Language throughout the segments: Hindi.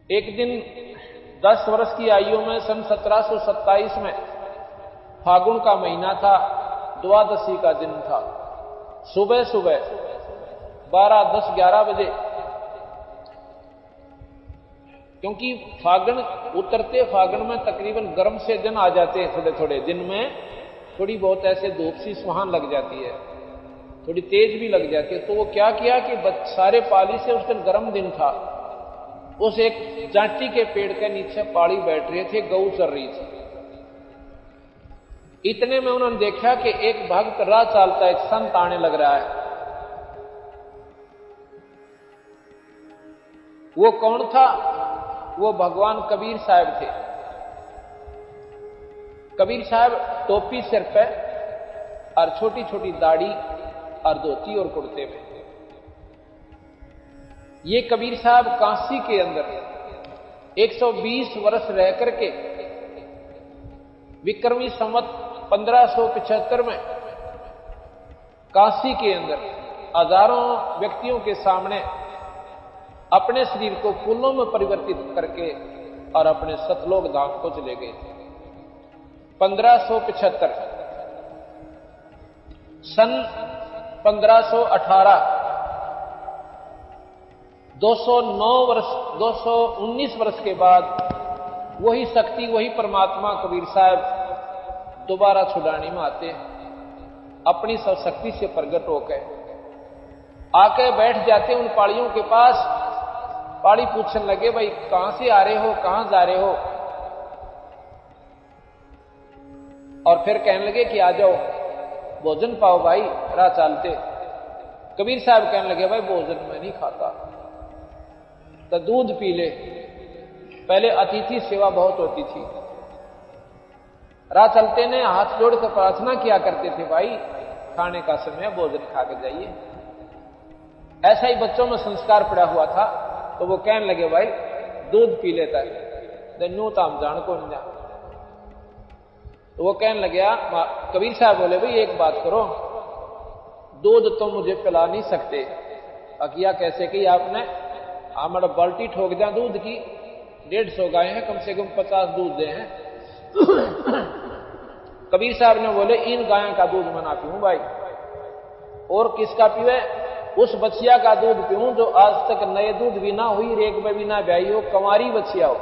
एक दिन 10 वर्ष की आयु में सन 1727 में फागुन का महीना था, द्वादशी का दिन था। सुबह सुबह 12, 10, 11 बजे, क्योंकि फागुन उतरते फागुन में तकरीबन गर्म से दिन आ जाते हैं, थोड़े थोड़े दिन में थोड़ी बहुत ऐसे धूप सी सुहान लग जाती है, थोड़ी तेज भी लग जाती है। तो वो क्या किया कि सारे पाली से उस दिन गर्म दिन था, उस एक जांटी के पेड़ के नीचे पाली बैठ रहे थे, गऊ चर रही थी। इतने में उन्होंने देखा कि एक भक्त राह चालता एक संत आने लग रहा है। वो कौन था? वो भगवान कबीर साहब थे। कबीर साहब टोपी सिर पे और छोटी छोटी दाढ़ी और धोती और कुर्ते में। ये कबीर साहब काशी के अंदर 120 वर्ष रह करके विक्रमी संवत 1575 में काशी के अंदर हजारों व्यक्तियों के सामने अपने शरीर को फूलों में परिवर्तित करके और अपने सतलोक धाम को चले गए थे। 1575 सन 1518 219 वर्ष के बाद वही शक्ति, वही परमात्मा कबीर साहब दोबारा छुड़ाने में आते हैं, अपनी सब शक्ति से प्रकट होकर आके बैठ जाते उन पाड़ियों के पास। पाड़ी पूछने लगे, भाई कहां से आ रहे हो, कहां जा रहे हो? और फिर कहने लगे कि आ जाओ भोजन पाओ भाई, राह चालते। कबीर साहब कहने लगे, भाई भोजन मैं नहीं खाता, तो दूध पी ले। पहले अतिथि सेवा बहुत होती थी, राह चलते ने हाथ जोड़कर प्रार्थना किया करते थे, भाई खाने का समय, भोजन खा के जाइए। ऐसा ही बच्चों में संस्कार पड़ा हुआ था। तो वो कहने लगे, भाई दूध पी लेता है, न्यू ताम जान को नहीं जा। तो वो कहने लगे, कबीर साहब बोले, भाई एक बात करो, दूध तो मुझे पिला नहीं सकते। अकिया कैसे की आपने? हमारा बाल्टी ठोक दिया दूध की, 150 गाय हैं, कम से कम 50 दूध दे हैं। कबीर साहब ने बोले, इन गायों का दूध मैं ना पीऊं भाई। और किसका पीवे? उस बच्चिया का दूध पीऊं जो आज तक नए दूध भी ना हुई, रेक में भी ना ब्याई हो, कंवारी बच्चिया हो।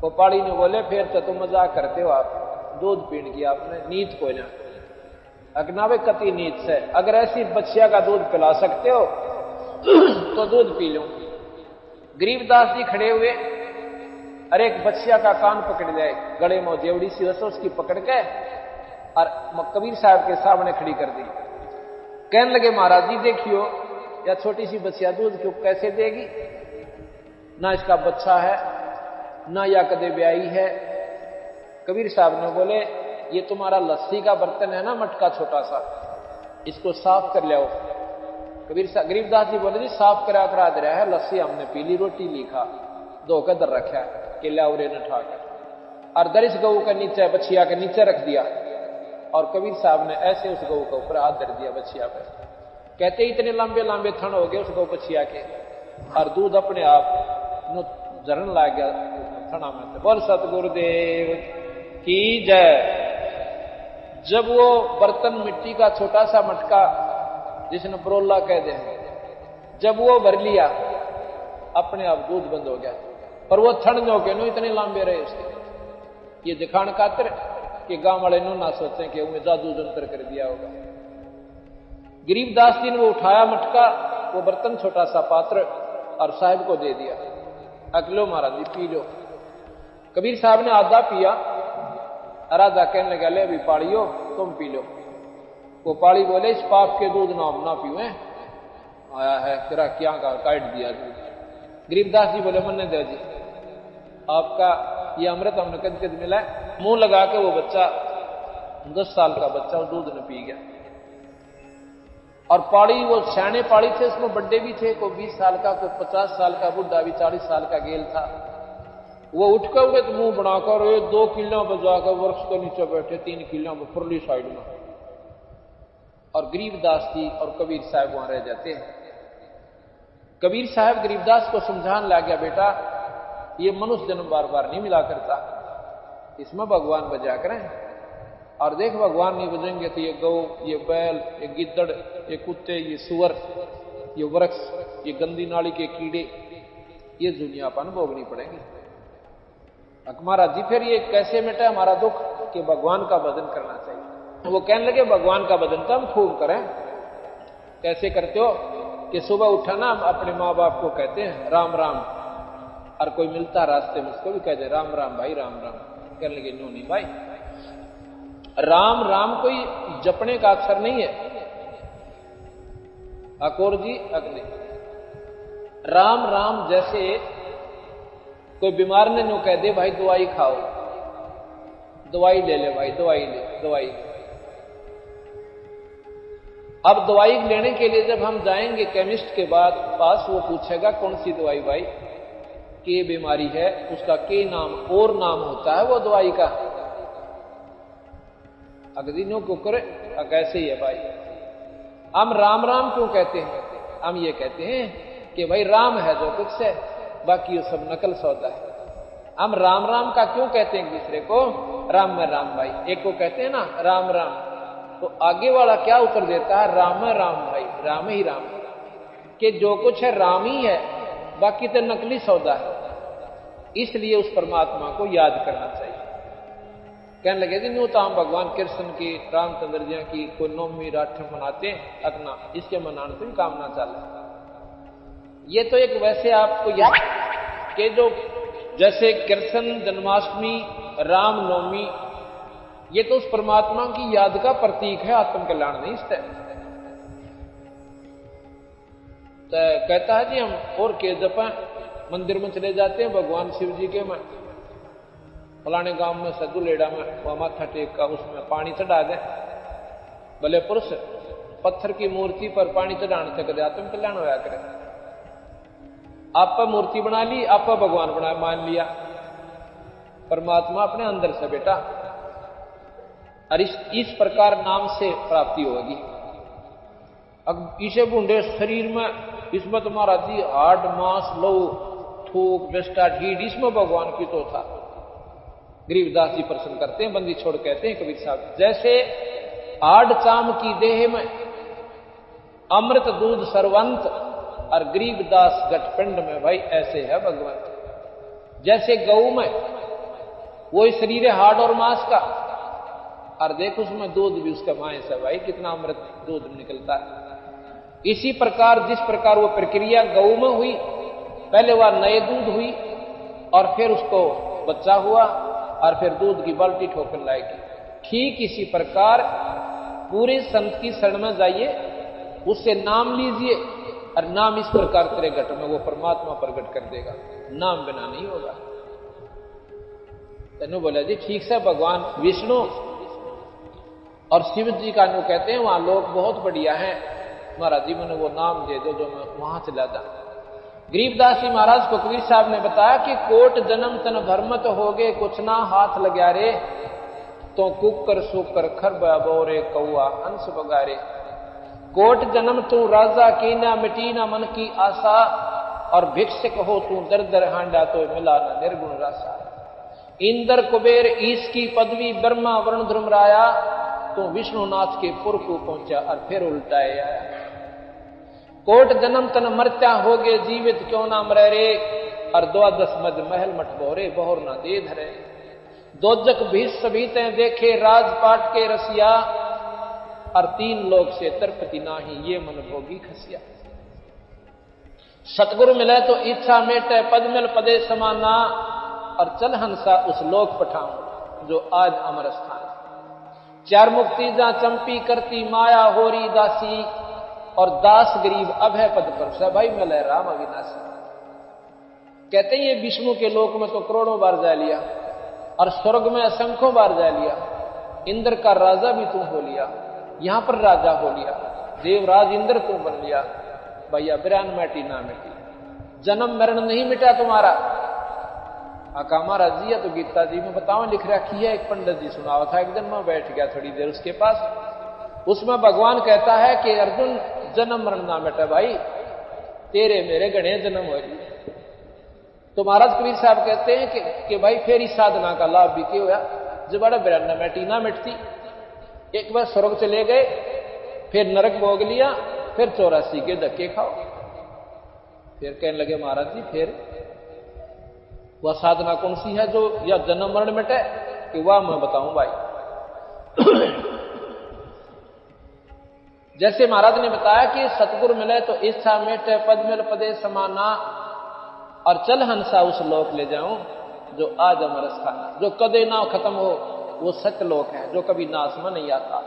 वो पाड़ी ने बोले, फिर तो तुम मजाक करते हो, आप दूध पीने की आपने नीत को ना अगनावे कति नीत से। अगर ऐसी बच्चिया का दूध पिला सकते हो तो दूध पी लो। गरीबदास जी खड़े हुए, अरे एक बच्चिया का कान पकड़ जाए, गले में जेवड़ी सी वैसे उसकी पकड़ के और कबीर साहब के सामने खड़ी कर दी। कहने लगे, महाराज जी देखियो, या छोटी सी बच्चिया दूध क्यों कैसे देगी? ना इसका बच्चा है, ना या कदे ब्याई है। कबीर साहब ने बोले, ये तुम्हारा लस्सी का बर्तन है ना, मटका छोटा सा, इसको साफ कर लियाओ। गरीबदास जी बोले, जी साफ करा दे रहा है, लस्सी हमने पी ली, रोटी ली खा, धोकर दर रखा कि लाउरे न ठाकर, और दरिश गऊ के नीचे, बछिया के नीचे रख दिया। और कबीर साहब ने ऐसे उस गऊ के ऊपर हाथ धर दिया बछिया पे। कहते इतने लंबे लंबे थन हो गए उस गौ बछिया के, और दूध अपने आप झरन ला गया थना में। बोल सतगुरुदेव की जय। जब वो बर्तन मिट्टी का छोटा सा मटका, जिसने बरोला कह दे, जब वो भर लिया, अपने आप दूध बंद हो गया। पर वो थन जो के नो इतने लंबे रहे उसके, ये दिखाने खातिर कि गांव वाले नो ना सोचें कि उन्हें जादू जंतर कर दिया होगा। गरीबदास जी ने वो उठाया मटका, वो बर्तन छोटा सा पात्र, और साहब को दे दिया, अगलो महाराज जी पी लो। कबीर साहब ने आधा पिया, राजा कहने लगा, ले अभी पाड़ियो तुम पी लो। वो पाड़ी बोले, इस पाप के दूध नाम ना पीवे, आया है तेरा क्या का काट दिया दूध। गरीबदास जी बोले, मन्ने दे जी, आपका ये अमृत हमने कद कद मिला। मुंह लगा के वो बच्चा, 10 साल का बच्चा, वो दूध ने पी गया। और पाड़ी, वो सियाने पाड़ी थे, उसमें बड्डे भी थे, कोई 20 साल का, कोई 50 साल का, बुढ़ा भी 40 साल का गेल था। वो उठ कर उठे तो मुंह बनाकर 2 किलो बजाकर वृक्ष के नीचे बैठे, 3 किलो में फुरली साइड में, और गरीबदास जी और कबीर साहब वहां रह जाते हैं। कबीर साहब गरीबदास को समझाने लग गया, बेटा ये मनुष्य जन्म बार बार नहीं मिला करता, इसमें भगवान बजा करें। और देख भगवान नहीं बजेंगे तो ये गौ, ये बैल, ये गिद्दड़, ये कुत्ते, ये सुअर, ये वृक्ष, ये गंदी नाली के कीड़े, ये दुनियापन भोगनी पड़ेगी। महाराज जी फिर ये कैसे मिटे हमारा दुख कि भगवान का भजन करना चाहिए। वो कहने लगे भगवान का भजन तो हम खूब करें। कैसे करते हो कि सुबह उठा ना अपने माँ बाप को कहते हैं राम राम, और कोई मिलता रास्ते में उसको भी कहते राम राम भाई राम राम। कहने लगे नो नहीं भाई, राम राम कोई जपने का अक्षर नहीं है। अकोर जी अग्नि राम राम जैसे कोई बीमार ने नो कह दे भाई दवाई खाओ, दवाई ले ले भाई, दवाई ले दवाई। अब दवाई लेने के लिए जब हम जाएंगे केमिस्ट के पास, वो पूछेगा कौन सी दवाई भाई, के बीमारी है, उसका के नाम और नाम होता है वो दवाई का। अगदिनों को करे कैसे ही है भाई। हम राम राम क्यों कहते हैं? हम ये कहते हैं कि भाई राम है जो कुछ है, बाकी ये सब नकल सौदा है। हम राम राम का क्यों कहते हैं एक दूसरे को? राम में राम भाई, एक को कहते हैं ना राम राम, तो आगे वाला क्या उत्तर देता है? राम में राम भाई, राम ही राम, कि जो कुछ है राम ही है, बाकी तो नकली सौदा है। इसलिए उस परमात्मा को याद करना चाहिए। कहने लगे न्यू तो हम भगवान कृष्ण की, रामचंद्र जी की कोई नौमी राठ मनाते अपना, इसके मनाने से भी काम ना चले। ये तो एक वैसे आपको याद कि जो जैसे कृष्ण जन्माष्टमी, रामनवमी, ये तो उस परमात्मा की याद का प्रतीक है, आत्म कल्याण नहीं इससे। तो कहता है जी हम और के जपा मंदिर में चले जाते हैं भगवान शिव जी के, में फलाने गांव में सदुलेड़ा में वह माथा टेक का उसमें पानी चढ़ा दे, भले पुरुष पत्थर की मूर्ति पर पानी चढ़ाने से कदे आत्म कल्याण होया करे। आप पर मूर्ति बना ली, आप पर भगवान बना मान लिया, परमात्मा अपने अंदर से बेटा। और इस प्रकार नाम से प्राप्ति होगी। अब इसे बूंदे शरीर में इसमें तुम्हारा जी हाड मांस लहू थूक बेस्टा ढीड, इसमें भगवान की तो था। गरीबदास जी प्रश्न करते हैं, बंदी छोड़ कहते हैं कबीर साहब, जैसे आड़ चाम की देह में अमृत दूध सरवंत, और गरीबदास गठपिंड में भाई ऐसे है भगवान। जैसे गऊ में वही शरीर है हाड़ और मांस का, और देखो उसमें दूध भी उसका मांस है भाई, कितना अमृत दूध निकलता है। इसी प्रकार जिस प्रकार वो प्रक्रिया गऊ में हुई, पहले वह नए दूध हुई और फिर उसको बच्चा हुआ और फिर दूध की बाल्टी ठोकर लाएगी, ठीक इसी प्रकार पूरे संत की शरण में जाइए, उससे नाम लीजिए, और नाम इस प्रकार तेरे घट में वो परमात्मा प्रकट कर देगा, नाम बिना नहीं होगा। तनु बोला जी ठीक से भगवान विष्णु और शिव जी का नु कहते हैं वहां लोग बहुत बढ़िया हैं, महाराज जी मैंने वो नाम दे दो जो मैं वहां चला जाऊं। गरीबदास जी महाराज को कबीर साहब ने बताया कि कोट जन्म तन भरमत हो गए, कुछ ना हाथ लग्या रे, तो कुकर सुकर खरबा बोरे कौआ हंस बगारे। कोट जन्म तू राजा की ना मिटी ना मन की आशा, और भिक्षक हो तू दर दर हांडा तो मिला ना निर्गुण रासा। इंद्र कुबेर ईश की पदवी ब्रह्मा वरुण ध्रुमराया, तो विष्णुनाथ के पुर को पहुंचा और फिर उल्टाए आया। कोट जन्म तन मरत्या हो गए जीवित क्यों ना मरे रे, और 12 मद महल मठ बोरे बहुर ना दे धरे। दोजक भीष सभीते देखे राजपाट के रसिया, और 3 लोग से तरपति नाही ये मन भोगी खसिया। सतगुरु मिले तो इच्छा मेटे पद मिल पदे समाना, और चल हंसा उस लोक पठाऊं जो आज अमर स्थान। 4 मुक्ति जा चंपी करती माया होरी दासी, और दास गरीब अभय पद पर से भाई मिले राम अविनाशी। कहते हैं ये विष्णु के लोक में तो करोड़ों बार जा लिया, और स्वर्ग में असंख्यों बार जा लिया, इंद्र का राजा भी तू हो लिया, यहां पर राजा हो लिया, देवराज इंद्र तू बन लिया। भैया बिरान मैटी ना मिटी, जन्म मरण नहीं मिटा तुम्हारा। आका महाराज जी तो गीता जी में बताओ लिख रखी है, एक पंडित जी सुनावा था, एक दिन मैं बैठ गया थोड़ी देर उसके पास, उसमें भगवान कहता है कि अर्जुन जन्म मरण ना मिटा भाई, तेरे मेरे गणे जन्म हो रही। तो महाराज कबीर साहब कहते हैं कि भाई फिर इस साधना का लाभ भी क्या हुआ, जब बड़ा 92 मिनटी ना मिटती, एक बार स्वर्ग चले गए, फिर नरक भोग लिया, फिर 84 के धक्के खाओ। फिर कहने लगे महाराज जी फिर वह साधना कौन सी है जो या जन्म मरण मिटे, कि वह मैं बताऊं भाई। जैसे महाराज ने बताया कि सतगुरु मिले तो इच्छा मिटे, पद मिल पदे समाना, और चल हंसा उस लोक ले जाऊं जो आज अमरस खाना। जो कदे ना खत्म हो वो सत्य लोक है, जो कभी नाश में नहीं आता।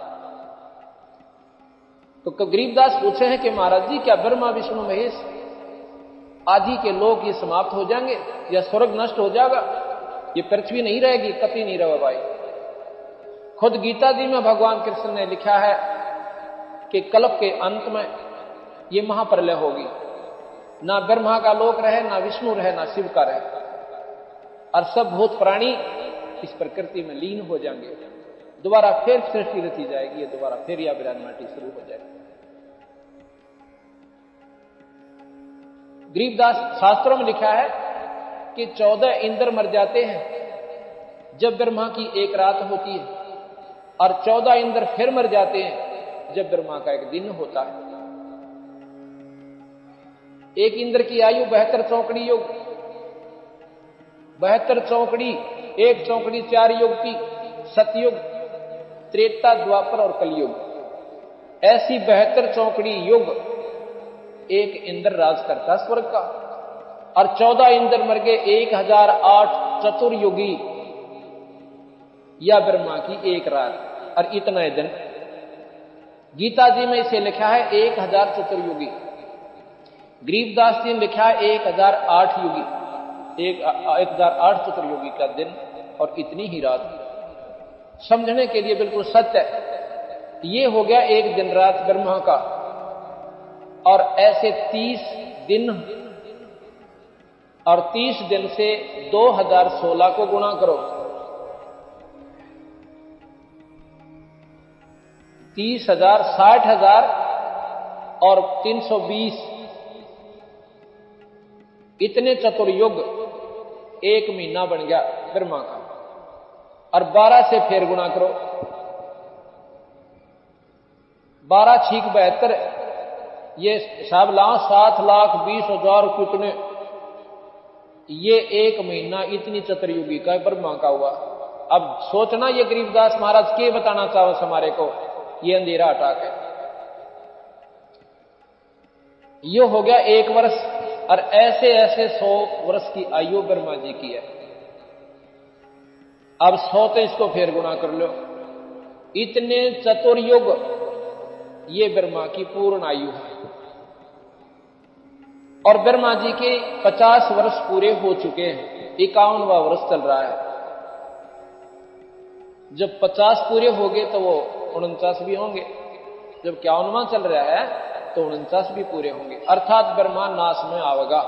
तो गरीबदास पूछे हैं कि महाराज जी क्या ब्रह्मा विष्णु महेश आदि के लोक ये समाप्त हो जाएंगे या स्वर्ग नष्ट हो जाएगा, ये पृथ्वी नहीं रहेगी? कभी नहीं रहा भाई। खुद गीता जी में भगवान कृष्ण ने लिखा है कि कल्प के अंत में ये महाप्रलय होगी, ना ब्रह्मा का लोक रहे, ना विष्णु रहे, ना शिव का रहे, और सब भूत प्राणी इस प्रकृति में लीन हो जाएंगे। दोबारा फिर सृष्टि रची जाएगी, दोबारा फिर यह विराजमाटी शुरू हो जाएगी। गरीबदास शास्त्रों में लिखा है कि 14 इंद्र मर जाते हैं जब ब्रह्मा की एक रात होती है, और 14 इंद्र फिर मर जाते हैं जब ब्रह्मा का एक दिन होता है। एक इंद्र की आयु 72 चौकड़ी युग, 72 चौकड़ी, एक चौकड़ी 4 युग की, सतयुग, त्रेता, द्वापर और कलयुग। ऐसी 72 चौकड़ी युग एक इंद्र राज करता स्वर्ग का, और 14 इंद्र मर गए 1008 चतुर्युगी या ब्रह्मा की एक रात, और इतना दिन। गीता जी में इसे लिखा है 1000 चतुर्युगी। गरीबदास जी ने लिखा है 1008 युगी, 1008 चतुर्युगी का दिन और इतनी ही रात। समझने के लिए बिल्कुल सत्य है। ये हो गया एक दिन रात ब्रह्मा का, और ऐसे 30 दिन, और 30 दिन से 2016 को गुणा करो, 30,000, 60,000 और 320, इतने चतुर्युग एक महीना बन गया ब्रह्मा का। और 12 से फिर गुणा करो, 12 छीक 72, ये हिसाब लाओ 7,20,000 कितने, ये एक महीना इतनी चतुर्युगी का ब्रह्मा का हुआ। अब सोचना ये गरीबदास महाराज के बताना चाहो हमारे को, ये अंधेरा हटा के। ये हो गया 1 वर्ष, और ऐसे ऐसे 100 वर्ष की आयु ब्रह्मा जी की है। अब 100 तो इसको फिर गुणा कर लो, इतने चतुर्युग ये ब्रह्मा की पूर्ण आयु है। और ब्रह्मा जी के 50 वर्ष पूरे हो चुके हैं, 51वां वर्ष चल रहा है। जब 50 पूरे हो गए तो वो 49 भी होंगे, जब 51वां चल रहा है तो 49 भी पूरे होंगे, अर्थात ब्रह्मा नाश में आवेगा।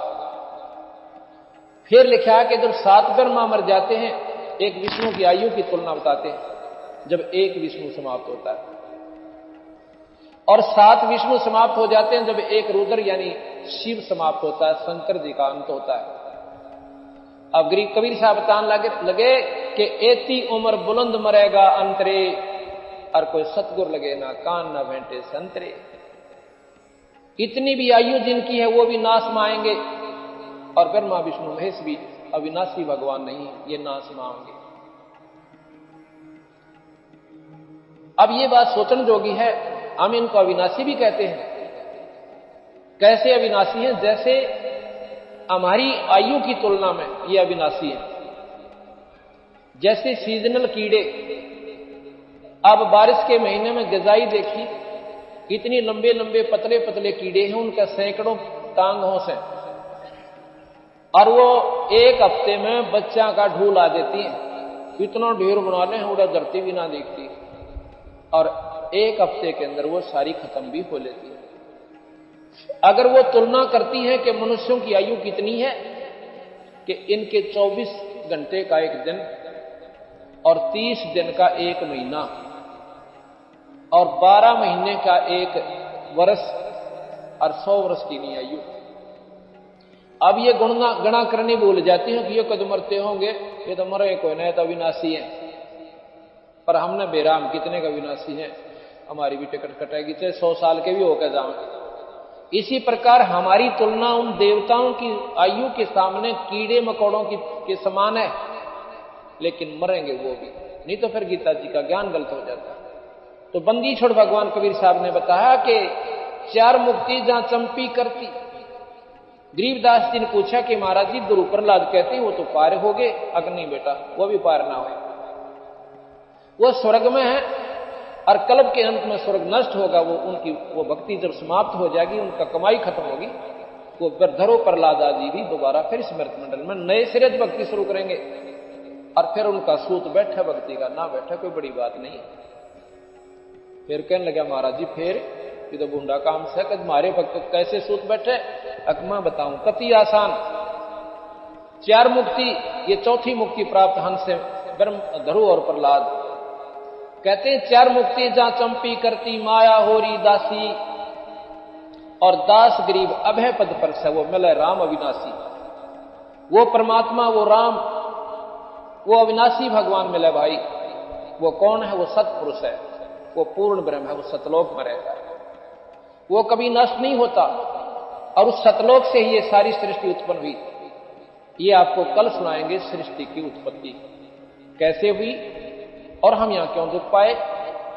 फिर लिखा है कि जब 7 ब्रह्मा मर जाते हैं, एक विष्णु की आयु की तुलना बताते हैं, जब एक विष्णु समाप्त होता है, और 7 विष्णु समाप्त हो जाते हैं जब एक रुद्र यानी शिव समाप्त होता है, शंकर जी का अंत होता है। अब गरीब कबीर साहब बताने लगे कि एती उम्र बुलंद मरेगा अंतरे, और कोई सतगुर लगे ना कान ना भेंटे संतरे। इतनी भी आयु जिनकी है वो भी नाश में आएंगे, और ब्रह्मा विष्णु महेश भी अविनाशी भगवान नहीं, ये नाश में आएंगे। अब ये बात सोचने जोगी है, हम इनको अविनाशी भी कहते हैं। कैसे अविनाशी हैं? जैसे हमारी आयु की तुलना में ये अविनाशी है। जैसे सीजनल कीड़े, अब बारिश के महीने में गजाई देखी, इतनी लंबे लंबे पतले पतले कीड़े हैं, उनका सैकड़ों टांगों से, और वो एक हफ्ते में बच्चा का ढूल आ देती है। इतना ढेर बना ले उड़ा धरती भी ना देखती, और एक हफ्ते के अंदर वो सारी खत्म भी हो लेती है। अगर वो तुलना करती है कि मनुष्यों की आयु कितनी है, कि इनके 24 घंटे का एक दिन और 30 दिन का एक महीना और 12 महीने का एक वर्ष और 100 वर्ष की नहीं आयु। अब ये गणना करनी भूल जाती है कि ये कद मरते होंगे, ये तो मरे कोई नहीं, तो अविनाशी है। पर हमने बेराम कितने का विनाशी है, हमारी भी टिकट कटेगी, चाहे 100 साल के भी होकर जाए। इसी प्रकार हमारी तुलना उन देवताओं की आयु के सामने कीड़े मकोड़ों के समान है, लेकिन मरेंगे वो भी, नहीं तो फिर गीता जी का ज्ञान गलत हो जाता है। तो बंदी छोड़ भगवान कबीर साहब ने बताया कि 4 मुक्ति जहां चंपी करती। गरीबदास जी ने पूछा कि महाराज जी गुरु प्रहलाद कहते वो तो पार हो गए, अग्नि बेटा वो भी पार ना हो, वो स्वर्ग में है और कल्प के अंत में स्वर्ग नष्ट होगा। वो भक्ति जब समाप्त हो जाएगी, उनका कमाई खत्म होगी, वो धरो प्रहलाद जी भी दोबारा फिर स्मृत मंडल में नए सिरे से भक्ति शुरू करेंगे और फिर उनका सूत बैठा भक्ति का, ना बैठा कोई बड़ी बात नहीं। फिर कहने लगा महाराज जी फिर ये तो बूंदा काम से कि मारे भक्त कैसे सूत बैठे, अकमा बताऊं कति आसान। 4 मुक्ति, ये चौथी मुक्ति प्राप्त हंस से ब्रह्म धरु और प्रहलाद कहते हैं 4 मुक्ति जहां चंपी करती माया होरी दासी और दास गरीब अभय पद पर से वो मिले राम अविनाशी। वो परमात्मा, वो राम, वो अविनाशी भगवान मिले भाई। वो कौन है? वो सतपुरुष है, वो पूर्ण ब्रह्म है, वो सतलोक में रहता है, वो कभी नष्ट नहीं होता। और उस सतलोक से ही ये सारी सृष्टि उत्पन्न हुई। ये आपको कल सुनाएंगे सृष्टि की उत्पत्ति कैसे हुई और हम यहां क्यों दुख पाए,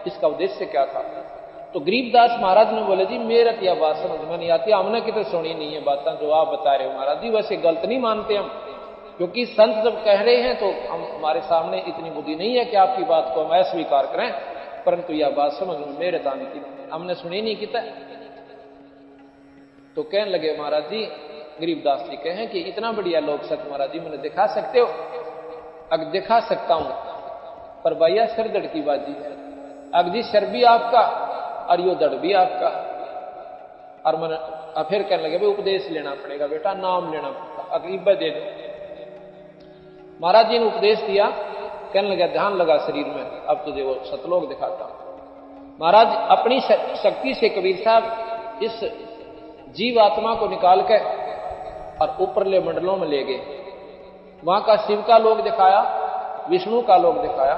इसका उद्देश्य क्या था। तो गरीबदास महाराज ने बोले जी मेरा क्या बात समझ में नहीं आती, हमने कितने सुनी नहीं है बातें जो आप बता रहे हो महाराज जी। वैसे गलत नहीं मानते हम, क्योंकि संत जब कह रहे हैं तो हमारे सामने इतनी बुद्धि नहीं है कि आपकी बात को हम अस्वीकार करें, परंतु यह बात समझ में मेरे ताने की हमने सुनी नहीं किता। तो कहने लगे महाराज जी, गरीबदास जी कहें कि इतना बढ़िया लोक सत्य महाराज जी मैंने दिखा सकते हो? अगर दिखा सकता हूं, पर भैया सिर दड़ की बाजी है। अग जी सिर भी आपका और यो दड़ भी आपका। और मैंने फिर कहने लगे भाई उपदेश लेना पड़ेगा बेटा, नाम लेना पड़ेगा, अगरीब दे दो। महाराज जी ने उपदेश दिया, कहने लगा ध्यान लगा शरीर में, अब तुझे वो सतलोक दिखाता हूं। महाराज अपनी शक्ति से कबीर साहब इस जीव आत्मा को निकाल के और ऊपरले मंडलों में ले गए। वहां का शिव का लोक दिखाया, विष्णु का लोक दिखाया,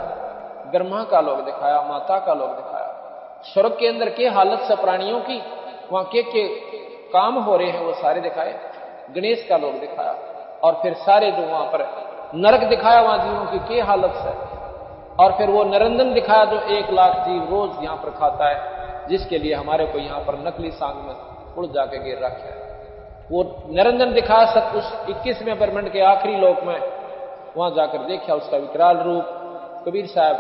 ब्रह्मा का लोक दिखाया, माता का लोक दिखाया। स्वर्ग के अंदर के हालत से प्राणियों की वहां के काम हो रहे हैं वो सारे दिखाए। गणेश का लोक दिखाया और फिर सारे जो वहां पर नरक दिखाया, वहां जीवों की हालत से। और फिर वो निरंजन दिखाया जो 1 लाख जीव रोज यहां पर खाता है, जिसके लिए हमारे को यहां पर नकली सांग में उड़ जाके गिर रखा है। वो निरंजन दिखाया सत उस 21वें ब्रह्मांड के आखिरी लोक में, वहां जाकर देखा उसका विकराल रूप। कबीर साहब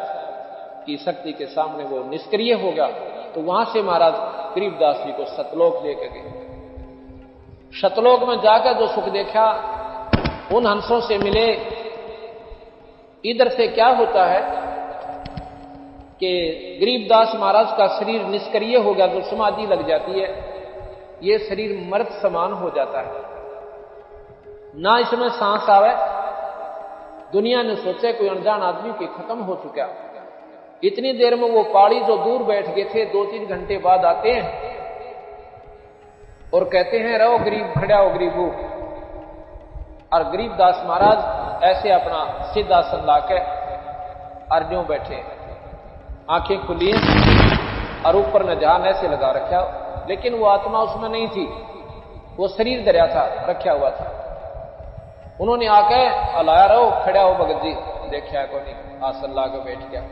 की शक्ति के सामने वो निष्क्रिय हो गया। तो वहां से महाराज गरीबदास जी को सतलोक लेकर गए। सतलोक में जाकर जो सुख देखा, उन हंसों से मिले। इधर से क्या होता है कि गरीबदास महाराज का शरीर निष्क्रिय हो गया, जो समाधि लग जाती है, ये शरीर मृत समान हो जाता है, ना इसमें सांस आवे। दुनिया ने सोचे कोई अनजान आदमी के खत्म हो चुका। इतनी देर में वो पाड़ी जो दूर बैठ गए थे 2-3 घंटे बाद आते हैं और कहते हैं रहो गरीब, खड़ा हो गरीबू। और गरीबदास महाराज ऐसे अपना सिद्धासन लाके अर्जों बैठे, आंखें खुली और ऊपर ने ध्यान ऐसे लगा रखा, लेकिन वो आत्मा उसमें नहीं थी, वो शरीर दरिया था, रखा हुआ था। उन्होंने आके अलाया रहो, खड़ा हो भगत जी, देखा को नहीं, आसन ला के बैठ गया।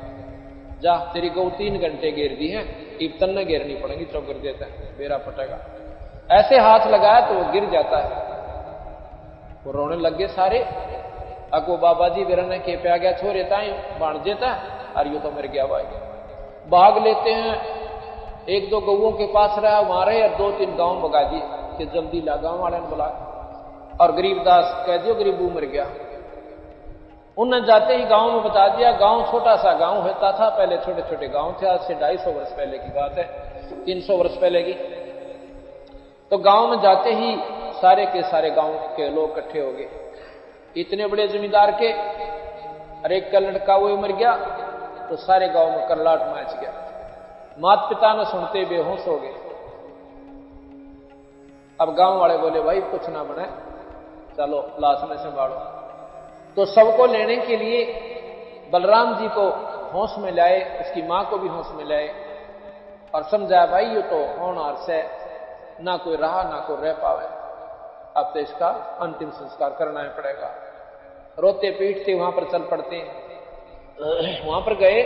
जा तेरी गौ 3 घंटे घेर दी है, इब्तन ने घेरनी पड़ेगी, तो गिर देता है, बेरा फटेगा। ऐसे हाथ लगाया तो वो गिर जाता है। वो रोने लग गए सारे। अको बाबा जी विरन के पे आ गया, छोरे ताई बांध देता और यू तो मर गया भाई। भाग लेते हैं, 1-2 गौओं के पास रहा, वहां रहे और 2-3 गांव भगा दिए कि जल्दी ला, गांव वाले ने बुला। और गरीबदास कह दियो गरीबू मर गया। उन्होंने जाते ही गांव में बता दिया। गांव छोटा सा गांव होता था पहले, छोटे छोटे गांव थे, आज से 250 वर्ष पहले की बात है, 300 वर्ष पहले की। तो गांव में जाते ही सारे के सारे गांव के लोग इकट्ठे हो गए। इतने बड़े जमींदार के, और एक का लड़का वो मर गया, तो सारे गांव में करलाट मच गया। माता पिता ने सुनते बेहोश हो गए। अब गांव वाले बोले भाई कुछ ना बने, चलो लाश में संभालो। तो सबको लेने के लिए बलराम जी को होश में लाए, उसकी मां को भी होश में लाए और समझाया भाई ये तो होनहार से ना कोई रहा ना कोई रह पावे, अब तो इसका अंतिम संस्कार करना ही पड़ेगा। रोते पीटते वहां पर चल पड़ते हैं। वहां पर गए,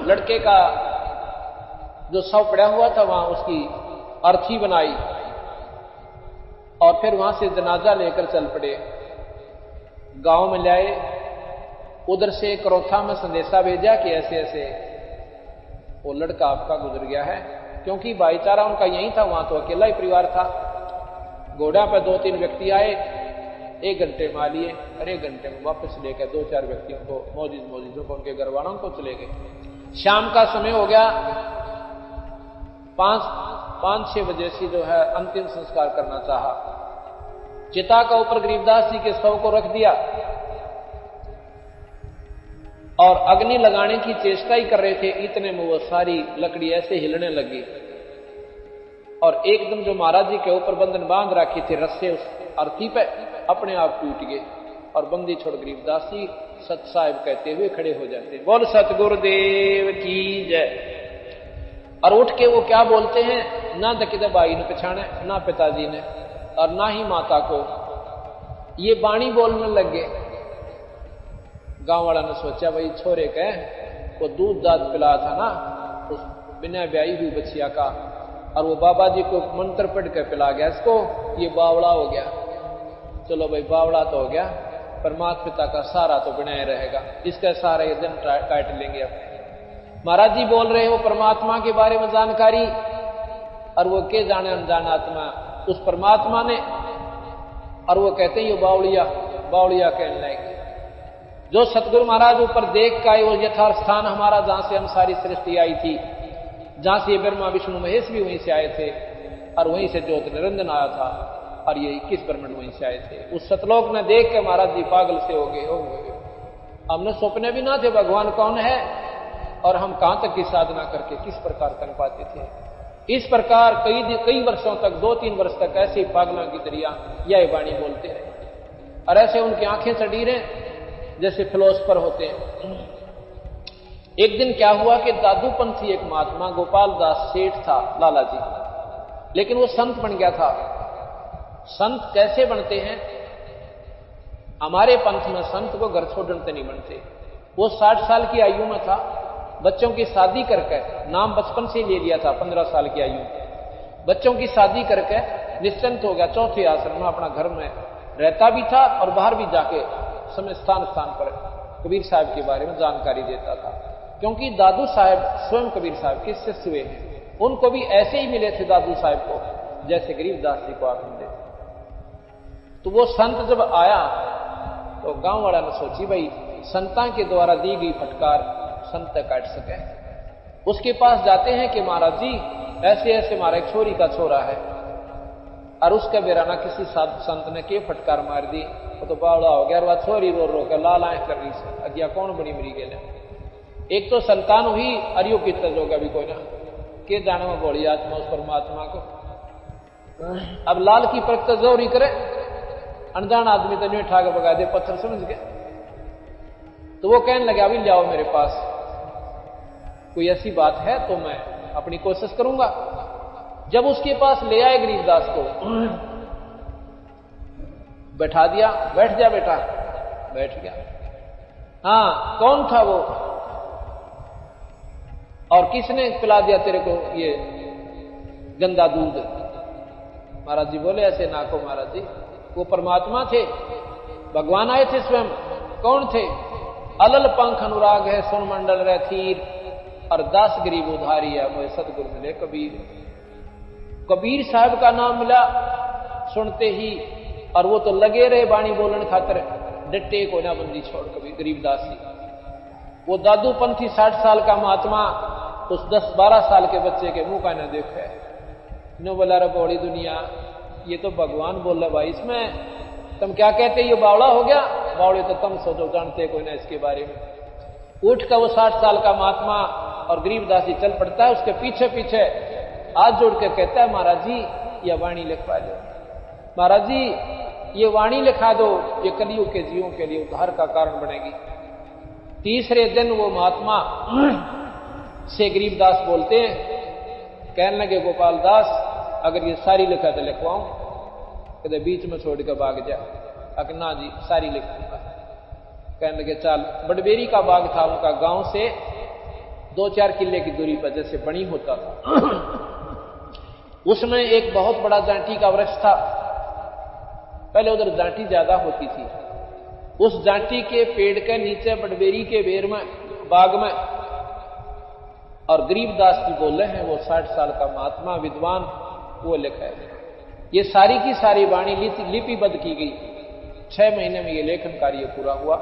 लड़के का जो शव पड़ा हुआ था वहां उसकी अर्थी बनाई और फिर वहां से जनाजा लेकर चल पड़े। गांव में लाए, उधर से करोथा में संदेशा भेजा कि ऐसे ऐसे वो लड़का आपका गुजर गया है, क्योंकि भाईचारा उनका यही था, वहां तो अकेला ही परिवार था। घोड़ा पर 2-3 व्यक्ति आए, 1 घंटे में लिए और 1 घंटे में वापस लेकर 2-4 व्यक्तियों को मौजूदों को उनके घर वालों को चले गए। शाम का समय हो गया, 5-6 बजे से जो है अंतिम संस्कार करना चाहा। चिता का ऊपर गरीबदास जी के शव को रख दिया और अग्नि लगाने की चेष्टा ही कर रहे थे, इतने में वो सारी लकड़ी ऐसे हिलने लगी और एकदम जो महाराज जी के ऊपर बंधन बांध रखी थी रस्से उस अर्थी पे अपने आप टूट गए और बंदी छोड़ गरीबदास जी सत साहिब कहते हुए खड़े हो जाते, बोल सतगुरुदेव की जय। और उठ के वो क्या बोलते हैं, ना दकिदा बाई ने पछाने, ना पिताजी ने और ना ही माता को, ये बाणी बोलने लग गए। गांव वाला ने सोचा भाई छोरे के वो दूध दाद पिलाया था ना उस बिना ब्याई हुई बच्चिया का, और वो बाबा जी को मंत्र पढ़ कर पिला गया इसको, ये बावड़ा हो गया। चलो भाई बावड़ा तो हो गया, पर माता पिता का सहारा तो बनाए रहेगा, इसका सहारा ये दिन काट लेंगे अपने। महाराज जी बोल रहे हो परमात्मा के बारे में जानकारी, और वो के जाने अनजान आत्मा उस परमात्मा ने, और वो कहते हैं ये बावड़िया कहने लगे। जो सतगुरु महाराज ऊपर देख का वो यथार्थ स्थान हमारा, जहां से हम सारी सृष्टि आई थी, जहां से ब्रह्मा विष्णु महेश भी वहीं से आए थे और वहीं से ज्योत निरंजन आया था और ये 21 ब्रह्मांड वहीं से आए थे। उस सतलोक ने देख के महाराज जी पागल से हो गए। हमने सपने भी ना थे भगवान कौन है और हम कहां तक की साधना करके किस प्रकार कर पाते थे। इस प्रकार कई वर्षों तक, 2-3 वर्ष तक ऐसे ही पागलों की तरह यह वाणी बोलते रहे और ऐसे उनकी आंखें चढ़ी रहे जैसे फिलोसफर होते हैं। एक दिन क्या हुआ कि दादूपंथी एक महात्मा गोपाल दास सेठ था, लाला जी, लेकिन वो संत बन गया था। संत कैसे बनते हैं? हमारे पंथ में संत को घर छोड़ते नहीं बनते। वो 60 साल की आयु में था, बच्चों की शादी करके, नाम बचपन से ले लिया था, 15 साल की आयु, बच्चों की शादी करके निश्चिंत हो गया। चौथे आश्रम में अपना घर में रहता भी था और बाहर भी जाके समय स्थान पर कबीर साहब के बारे में जानकारी देता था, क्योंकि दादू साहब स्वयं कबीर साहब के शिष्य हुए हैं। उनको भी ऐसे ही मिले थे दादू साहब को जैसे गरीबदास जी को आप मिले। तो वो संत जब आया तो गांव वाला ने सोची भाई संतां के द्वारा दी गई फटकार संत काट सके। उसके पास जाते हैं कि महाराज जी ऐसे ऐसे हमारा एक छोरी का छोरा है और उसका बेराना किसी संत ने के फटकार मार दी, वो तो बावड़ा हो गया। वह छोरी रो रो कर लाल आंख कर रही से अज्ञा कौन बनी मरी गए। एक तो संतान हुई अरियो की तज होगा भी कोई ना के जाने में बोली आत्मा उस परमात्मा को। अब लाल की परख तो जोर ही करे, अनजान आदमी तो नहीं उठा के भगा दे पत्थर समझ के। तो वो कहने लगे अभी ले आओ मेरे पास, कोई ऐसी बात है तो मैं अपनी कोशिश करूंगा। जब उसके पास ले आए गरीबदास को, बैठा दिया, बैठ जा बेटा, बैठ गया। हाँ कौन था वो और किसने पिला दिया तेरे को ये गंदा दूध? महाराज जी बोले ऐसे ना को महाराज जी, वो परमात्मा थे, भगवान आए थे स्वयं। कौन थे? अलल पंख अनुराग है सुन मंडल रह थीर और दास गरीब उधारी है मोहे सतगुरु मिले कबीर। कबीर साहब का नाम मिला सुनते ही, और वो तो लगे रहे बाणी बोलन खातर, डटे को ना बंदी छोड़ कबीर गरीबदास जी। वो दादू पंथी 60 साल का महात्मा उस 10-12 साल के बच्चे के मुंह का न देखा, न बोला रे बड़ी दुनिया ये तो भगवान बोल रहा भाई, इसमें तुम क्या कहते ये बावड़ा हो गया? बावड़े तो तुम सोचो, जानते कोई ना इसके बारे में। उठ का वो 60 साल का महात्मा और गरीबदास जी चल पड़ता है उसके पीछे पीछे, हाथ जोड़ के कहता है महाराज जी यह वाणी लिखवा लो। महाराज जी ये वाणी लिखा दो, ये कलयुग के जीवों के लिए उद्धार का कारण बनेगी। तीसरे दिन वो महात्मा से गरीबदास बोलते हैं, कहने लगे गोपाल दास अगर ये सारी लिखा तो लिखवाऊं, कहते बीच में छोड़ कर भाग जा। अकना जी सारी लिख दूंगा। कहने लगे चल। बडबेरी का बाग था उनका, गांव से 2-4 किले की दूरी पर जैसे बनी होता था। उसमें एक बहुत बड़ा जांटी का वृक्ष था। पहले उधर जांटी ज्यादा होती थी। उस जांटी के पेड़ के नीचे बडबेरी के बेर में, बाग में, और गरीबदास जी बोल रहे हैं, वो 60 साल का महात्मा विद्वान, वो लिखा है। ये सारी की सारी वाणी लिपिबद्ध की गई। 6 महीने में ये लेखन कार्य पूरा हुआ।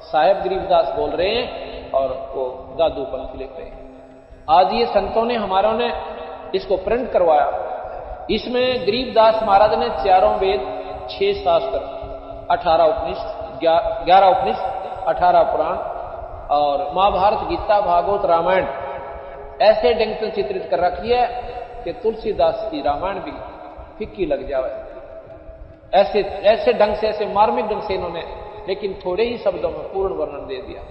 साहेब गरीबदास बोल रहे हैं और वो दादू पंथ लिख रहे हैं। आज ये संतों ने, हमारों ने इसको प्रिंट करवाया। इसमें गरीबदास महाराज ने 4 वेद, 6 शास्त्र, 18 उपनिषद, 11 उपनिषद, 18 पुराण और महाभारत, गीता, भागवत, रामायण ऐसे ढंग से चित्रित कर रखी है कि तुलसीदास की रामायण भी फिक्की लग जाए। ऐसे ढंग से, ऐसे मार्मिक ढंग से इन्होंने, लेकिन थोड़े ही शब्दों में पूर्ण वर्णन दे दिया।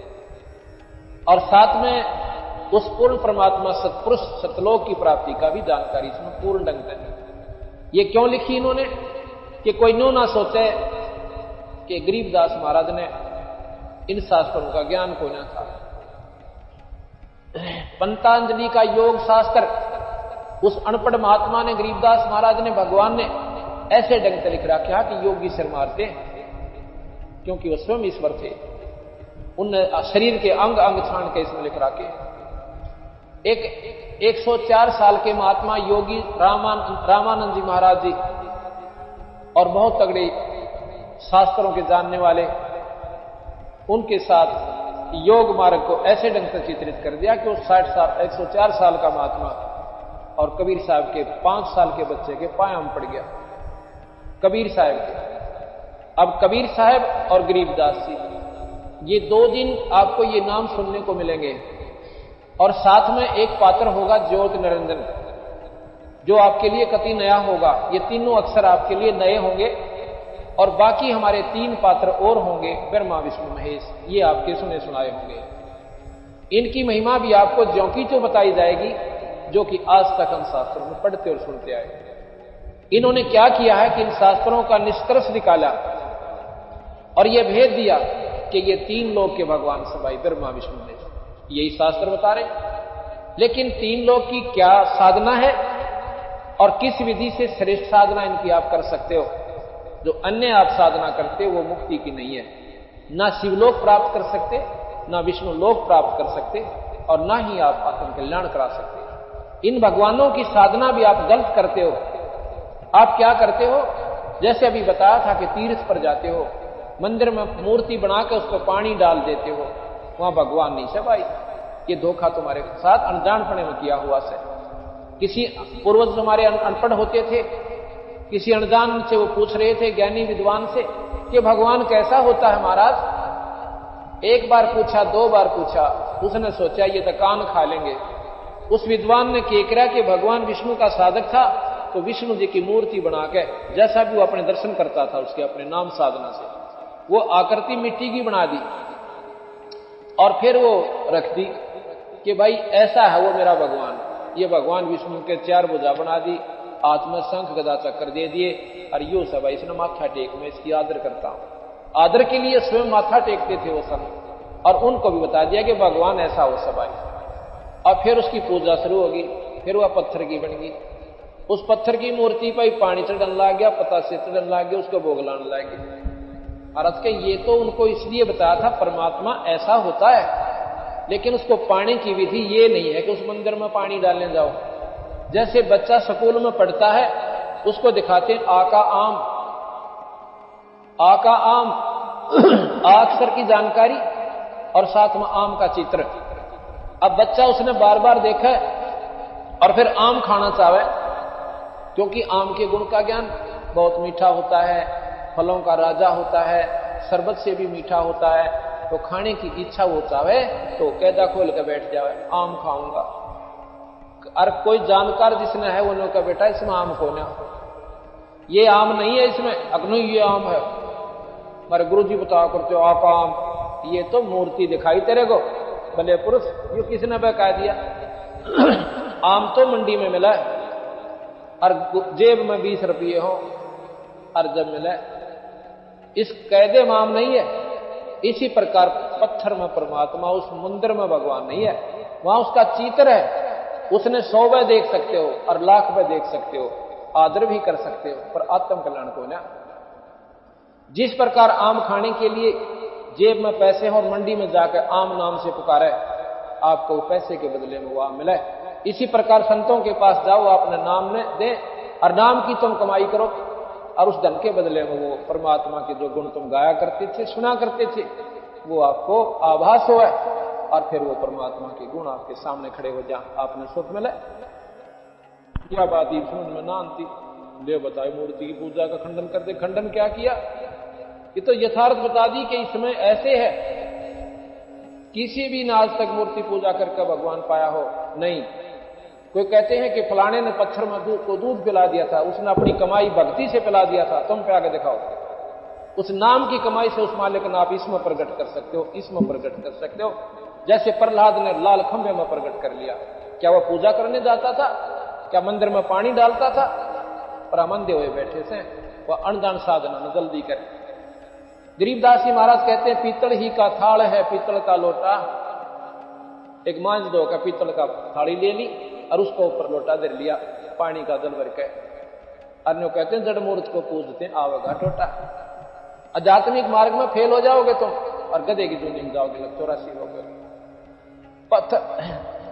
और साथ में उस पूर्ण परमात्मा सत्पुरुष सतलोक की प्राप्ति का भी जानकारी इसमें पूर्ण ढंग से। ये क्यों लिखी इन्होंने कि कोई नो ना सोचे कि गरीबदास महाराज ने इन शास्त्रों का ज्ञान कोई ना था। पंतांजलि का योग शास्त्र उस अनपढ़ महात्मा ने, गरीबदास महाराज ने, भगवान ने ऐसे ढंग से लिख रखा कि योगी सिर मारते, क्योंकि वो स्वयं ईश्वर थे। उन शरीर के अंग अंग छान के इसमें लिख रखे। एक 104 साल के महात्मा योगी रामानंद जी महाराज जी, और बहुत तगड़े शास्त्रों के जानने वाले, उनके साथ योग मार्ग को ऐसे ढंग से चित्रित कर दिया कि वो 104 साल का महात्मा और कबीर साहब के 5 साल के बच्चे के पांव में पड़ गया। कबीर साहब के, अब कबीर साहब और गरीबदास जी, ये 2 दिन आपको ये नाम सुनने को मिलेंगे। और साथ में एक पात्र होगा ज्योत निरंजन, जो आपके लिए कति नया होगा। ये तीनों अक्षर आपके लिए नए होंगे। और बाकी हमारे 3 पात्र और होंगे, ब्रह्मा विष्णु महेश, ये आपके सुने सुनाए होंगे। इनकी महिमा भी आपको ज्यों की त्यों बताई जाएगी, जो कि आज तक हम शास्त्रों में पढ़ते और सुनते आए। इन्होंने क्या किया है कि इन शास्त्रों का निष्कर्ष निकाला और यह भेद दिया कि ये 3 लोक के भगवान सबाई ब्रह्मा विष्णु महेश, यही शास्त्र बता रहे। लेकिन 3 लोक की क्या साधना है और किस विधि से श्रेष्ठ साधना इनकी आप कर सकते हो। जो अन्य आप साधना करते हो वो मुक्ति की नहीं है। ना शिवलोक प्राप्त कर सकते, ना विष्णु लोक प्राप्त कर सकते, और ना ही आप आत्म कल्याण करा सकते। इन भगवानों की साधना भी आप गलत करते हो। आप क्या करते हो, जैसे अभी बताया था कि तीर्थ पर जाते हो, मंदिर में मूर्ति बनाकर उसको पानी डाल देते हो, वहां भगवान नहीं से भाई। ये धोखा तुम्हारे साथ अनजानपने में किया हुआ से। किसी पूर्वज हमारे अनपढ़ होते थे, किसी अनजान से वो पूछ रहे थे ज्ञानी विद्वान से कि भगवान कैसा होता है महाराज। 1 बार पूछा, 2 बार पूछा, उसने सोचा ये तो कान खा लेंगे। उस विद्वान ने केकरा कि भगवान विष्णु का साधक था, तो विष्णु जी की मूर्ति बना के, जैसा भी वो अपने दर्शन करता था उसके अपने नाम साधना से, वो आकृति मिट्टी की बना दी और फिर वो रख दी कि भाई ऐसा है वो मेरा भगवान। ये भगवान विष्णु के 4 भुजा बना दी, हाथ में शंख गदा चक्कर दे दिए, और यो सब इसने माथा टेक, मैं इसकी आदर करता हूं। आदर के लिए स्वयं माथा टेकते थे वो सब, और उनको भी बता दिया कि भगवान ऐसा हो सब आई। और फिर उसकी पूजा शुरू होगी। फिर वह पत्थर की बन गई। उस पत्थर की मूर्ति पर पानी चढ़ने लग गया, पता से चढ़ने लग गया, उसको भोग लाने लग गया। महाराज के ये तो उनको इसलिए बताया था परमात्मा ऐसा होता है, लेकिन उसको पाने की विधि ये नहीं है कि उस मंदिर में पानी डालने जाओ। जैसे बच्चा स्कूल में पढ़ता है, उसको दिखाते हैं आका आम, आका आम, अक्षर की जानकारी और साथ में आम का चित्र। अब बच्चा उसने बार बार देखा और फिर आम खाना चाहे, क्योंकि आम के गुण का ज्ञान बहुत मीठा होता है, फलों का राजा होता है, शरबत से भी मीठा होता है, तो खाने की इच्छा वो चाहे तो कैदा खोल के बैठ जाए, आम खाऊंगा। और कोई जानकार जिसने है उन्होंने कहा बेटा इसमें आम को ना, ये आम नहीं है इसमें, अग्नि ये आम है। हमारे गुरु जी बताया करते हो आप आम, ये तो मूर्ति दिखाई तेरे को भले पुरुष, ये किसने बहका दिया? आम तो मंडी में मिला है और जेब में 20 रुपये हो और जब मिला इस कैदे में आम नहीं है। इसी प्रकार पत्थर में परमात्मा, उस मंदिर में भगवान नहीं है, वहां उसका चित्र है। उसने 100 बार देख सकते हो और लाख बार देख सकते हो, आदर भी कर सकते हो, पर आत्म कल्याण को ना। जिस प्रकार आम खाने के लिए जेब में पैसे हो और मंडी में जाकर आम नाम से पुकारे, आपको पैसे के बदले में वो आम मिले। इसी प्रकार संतों के पास जाओ, अपने नाम ने दे और नाम की तुम कमाई करो और उस धन के बदले में वो परमात्मा के जो गुण तुम गाया करते थे, सुना करते थे, वो आपको आभास हो और फिर वो परमात्मा के गुण आपके सामने खड़े हो जाए, आपने सुख मिले। क्या बात ही समझ में ना आती, ले बताए मूर्ति की पूजा का खंडन कर दे। खंडन क्या किया? ये तो यथार्थ बता दी कि इसमें ऐसे है, किसी भी ने आज तक मूर्ति पूजा करके भगवान पाया हो नहीं। कोई कहते हैं कि फलाने ने पत्थर में दूध पिला दिया था, उसने अपनी कमाई भक्ति से पिला दिया था, तुम पे आगे दिखाओ। उस नाम की कमाई से उस मालिक ने आप इसमें प्रकट कर सकते हो, इसमें प्रकट कर सकते हो। जैसे प्रहलाद ने लाल खंभे में प्रकट कर लिया, क्या वह पूजा करने जाता था? क्या मंदिर में पानी डालता था? पर अंधे हुए बैठे से वह अनदान साधना न जल्दी करे। गरीबदास जी महाराज कहते हैं पीतल ही का थाल है, पीतल का लोटा। एक मांझ दो का पीतल का थाली ले ली और उसको ऊपर लोटा धर लिया पानी का जल भर के। अन्यों कहते हैं जड़ मूर्त को पूजते हैं आवेगा टोटा। आध्यात्मिक मार्ग में फेल हो जाओगे तुम और गधे की जूनी में जाओगे, लग 84 हो गए। पत्थर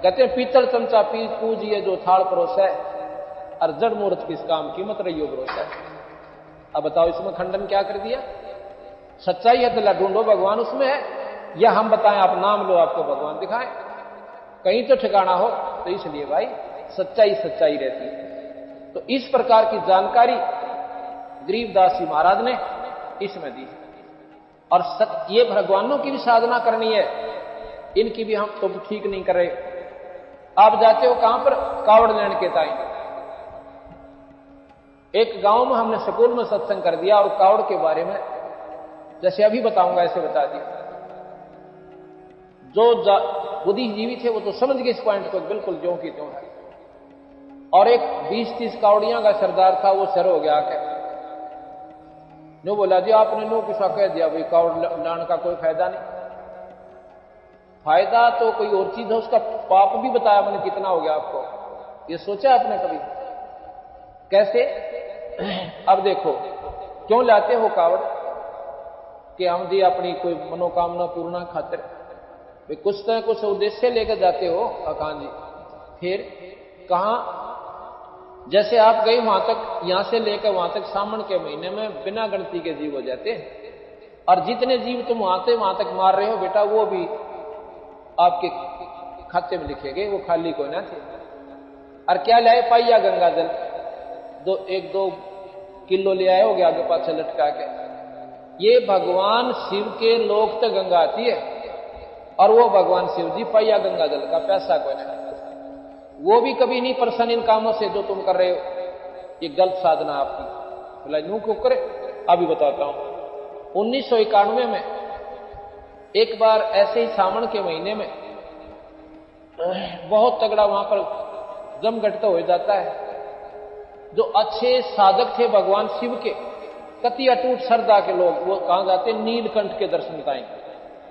कहते हैं पीतल चमचा पूजिए जो थाल परोस है, और जड़ मूर्त किस काम की मत रहियो भरोसा है। अब बताओ इसमें खंडन क्या कर दिया? सच्चाई है तो ढूंढो भगवान उसमें है, या हम बताएं आप नाम लो आपको भगवान दिखाएं? कहीं तो ठिकाना हो। तो इसलिए भाई सच्चाई सच्चाई रहती है। तो इस प्रकार की जानकारी गरीबदास जी महाराज ने इसमें दी। और ये भगवानों की भी साधना करनी है, इनकी भी हम तुम ठीक नहीं कर रहे। आप जाते हो कहां पर? कावड़ लेने के टाइम एक गांव में हमने स्कूल में सत्संग कर दिया और कावड़ के बारे में जैसे अभी बताऊंगा ऐसे बता दिया। जो बुद्धिजीवी थे वो तो समझ गए इस पॉइंट को बिल्कुल ज्यों की त्यों है। और एक 20-30 कावड़ियां का सरदार था, वो सर हो गया आके नो बोला जी आपने नो किसा कह दिया भाई कावड़ लाने का कोई फायदा नहीं। फायदा तो कोई और चीज है, उसका पाप भी बताया मैंने कितना हो गया आपको। ये सोचा आपने कभी? कैसे? अब देखो क्यों लाते हो कावड़? कि हम जी अपनी कोई मनोकामना पूर्ण खातिर वे कुछ न कुछ उद्देश्य लेकर जाते हो अकान जी। फिर कहां? जैसे आप गए वहां तक, यहां से लेकर वहां तक सावन के महीने में बिना गिनती के जीव हो जाते हैं। और जितने जीव तुम वहां तक मार रहे हो बेटा, वो भी आपके खाते में लिखे गए, वो खाली कोई ना थे। और क्या लाए? पाइया गंगा जल 1-2 किलो ले आए हो गया आगे पाछे लटका के। ये भगवान शिव के लोक तक गंगा आती है और वो भगवान शिव जी पाइया गंगा जल का पैसा कोई नहीं। वो भी कभी नहीं प्रसन्न इन कामों से जो तुम कर रहे हो। ये गलत साधना आपकी। बोला यूं क्यों करे? अभी बताता हूं। 1991 में एक बार ऐसे ही सावन के महीने में बहुत तगड़ा वहां पर जमघट तो हो जाता है। जो अच्छे साधक थे भगवान शिव के, कति अटूट श्रद्धा के लोग, वो कहां जाते? नीलकंठ के दर्शन बताएं,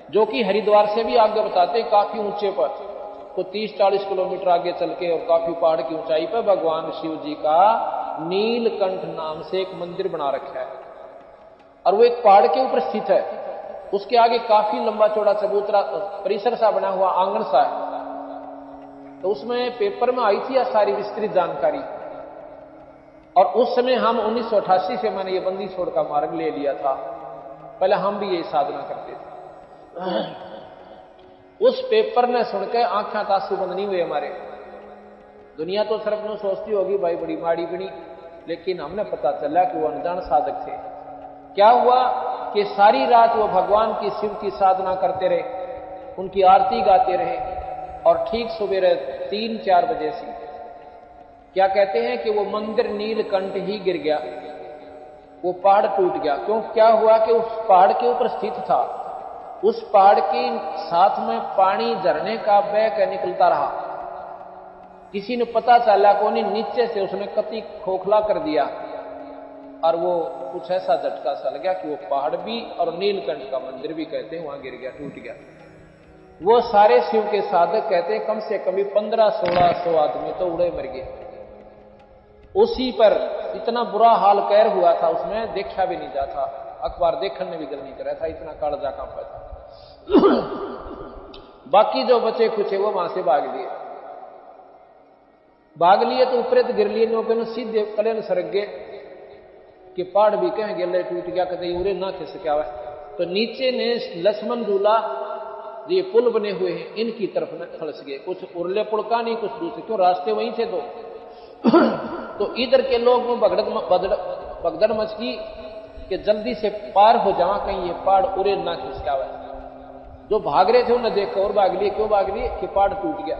जो कि हरिद्वार से भी आगे बताते काफी ऊंचे पर, तो 30-40 किलोमीटर आगे चल के और काफी पहाड़ की ऊंचाई पर भगवान शिव जी का नीलकंठ नाम से एक मंदिर बना रखा है। और वो एक पहाड़ के ऊपर स्थित है। उसके आगे काफी लंबा चौड़ा चबूतरा परिसर सा बना हुआ आंगन सा है। तो उसमें पेपर में आई थी सारी विस्तृत जानकारी। और उस समय हम 1988 से मैंने ये बंदी छोड़ का मार्ग ले लिया था। पहले हम भी यही साधना करते थे। उस पेपर ने सुनकर आंखें तासु बंद नहीं हुए हमारे। दुनिया तो सिर्फ नो सोचती होगी भाई बड़ी माड़ी बनी, लेकिन हमने पता चला कि वो अनजान साधक थे। क्या हुआ कि सारी रात वो भगवान की शिव की साधना करते रहे, उनकी आरती गाते रहे। और ठीक सुबह 3-4 बजे से क्या कहते हैं कि वो मंदिर नीलकंठ ही गिर गया। वो पहाड़ टूट गया। क्यों? क्या हुआ कि उस पहाड़ के ऊपर स्थित था, उस पहाड़ के साथ में पानी झरने का बह के निकलता रहा। किसी ने पता चला को नहीं, नीचे से उसने कति खोखला कर दिया और वो कुछ ऐसा झटका सा लगा कि वो पहाड़ भी और नीलकंठ का मंदिर भी कहते हैं वहां गिर गया, टूट गया। वो सारे शिव के साधक कहते हैं कम से कम 1500-1600 आदमी तो उड़े मर गए। उसी पर इतना बुरा हाल कहर हुआ था, उसमें देखा भी नहीं जाता, अखबार देखने में भी दिल नहीं कर रहा था, इतना कालजा कांपा था। बाकी जो बचे कुछ वो वहां से भाग लिए तो ऊपर गिर लिए, लोगों सीधे कलेन सरक गए कि पहाड़ भी कहें गले टूट गया, कहीं उरे ना खिस क्या हुआ। तो नीचे ने लक्ष्मण झूला, ये पुल बने हुए हैं, इनकी तरफ में खलस गए, कुछ उरले पुल का नहीं, कुछ दूसरे, क्यों रास्ते वहीं थे दो। तो इधर के लोग में भगदड़ मच गई कि जल्दी से पार हो जावा, कहीं ये पहाड़ उरे ना खिसका हुआ। जो भाग रहे थे उन्हें देखा और भाग लिए। क्यों भाग लिए? कि पहाड़ टूट गया।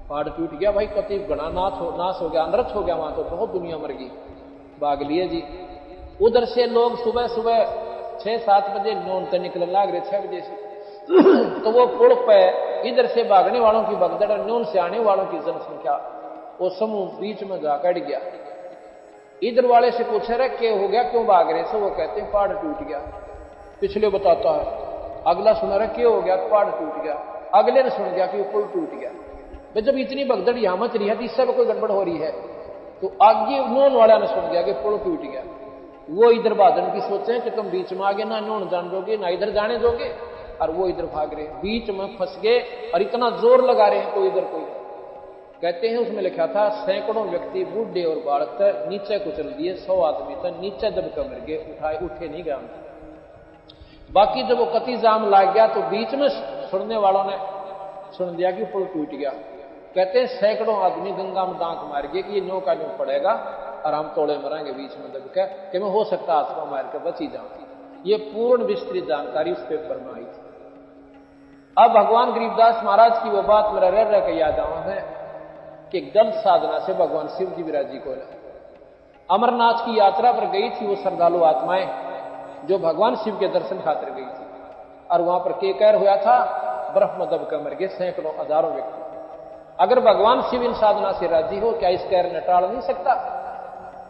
पहाड़ टूट गया भाई, कति घना नाश हो गया, अनरथ हो गया, वहां तो बहुत दुनिया मर गई, भाग लिए जी। उधर से लोग सुबह सुबह 6-7 बजे नोन तो निकलने लग रहे, 6 बजे से। तो वो पुल पे इधर से भागने वालों की भगदड़ और नोन से आने वालों की जनसंख्या, वो समूह बीच में जा कट गया। इधर वाले से पूछे रहे क्या हो गया, क्यों भाग रहे से? वो कहते हैं पहाड़ टूट गया। पिछले बताता है, अगला सुना रहा क्या हो गया, पहाड़ टूट गया। अगले ने सुन गया कि पुल टूट गया। भाई जब इतनी भगदड़ यहां मच रही है तो इससे कोई गड़बड़ हो रही है, तो आगे नोन वाला ने सुन गया कि पुल टूट गया। वो इधर बादन की सोचे कि तुम बीच में आगे ना नोन जान दोगे ना इधर जाने दोगे, और वो इधर भाग रहे, बीच में फंस गए और इतना जोर लगा रहे हैं कोई इधर कोई। कहते हैं उसमें लिखा था सैकड़ों व्यक्ति बूढ़े और बालक नीचे कुचल दिए, 100 आदमी तक नीचे दबकर मर गए, उठे नहीं गए। बाकी जब वो कति जाम लाग गया तो बीच में सुनने वालों ने सुन दिया कि पुल टूट गया। कहते हैं सैकड़ों आदमी गंगा में दांत मार गए कि ये नौका न्यू पड़ेगा और हम तोड़े मरेंगे बीच में दबकर, कि मैं हो सकता आत्मा मार कर बची जाऊं। ये पूर्ण विस्तृत जानकारी उस पेपर में आई थी। अब भगवान गरीबदास महाराज की वो बात मेरा रह के याद आवा है कि गलत साधना से भगवान शिव जी विराजी को अमरनाथ की यात्रा पर गई थी वो श्रद्धालु आत्माएं जो भगवान शिव के दर्शन खातिर गई थी, और वहां पर के कहर हुआ था, बर्फ में दबकर मर गए सैकड़ों हजारों व्यक्ति। अगर भगवान शिव इन साधना से राजी हो, क्या इस कहर ने टाल नहीं सकता?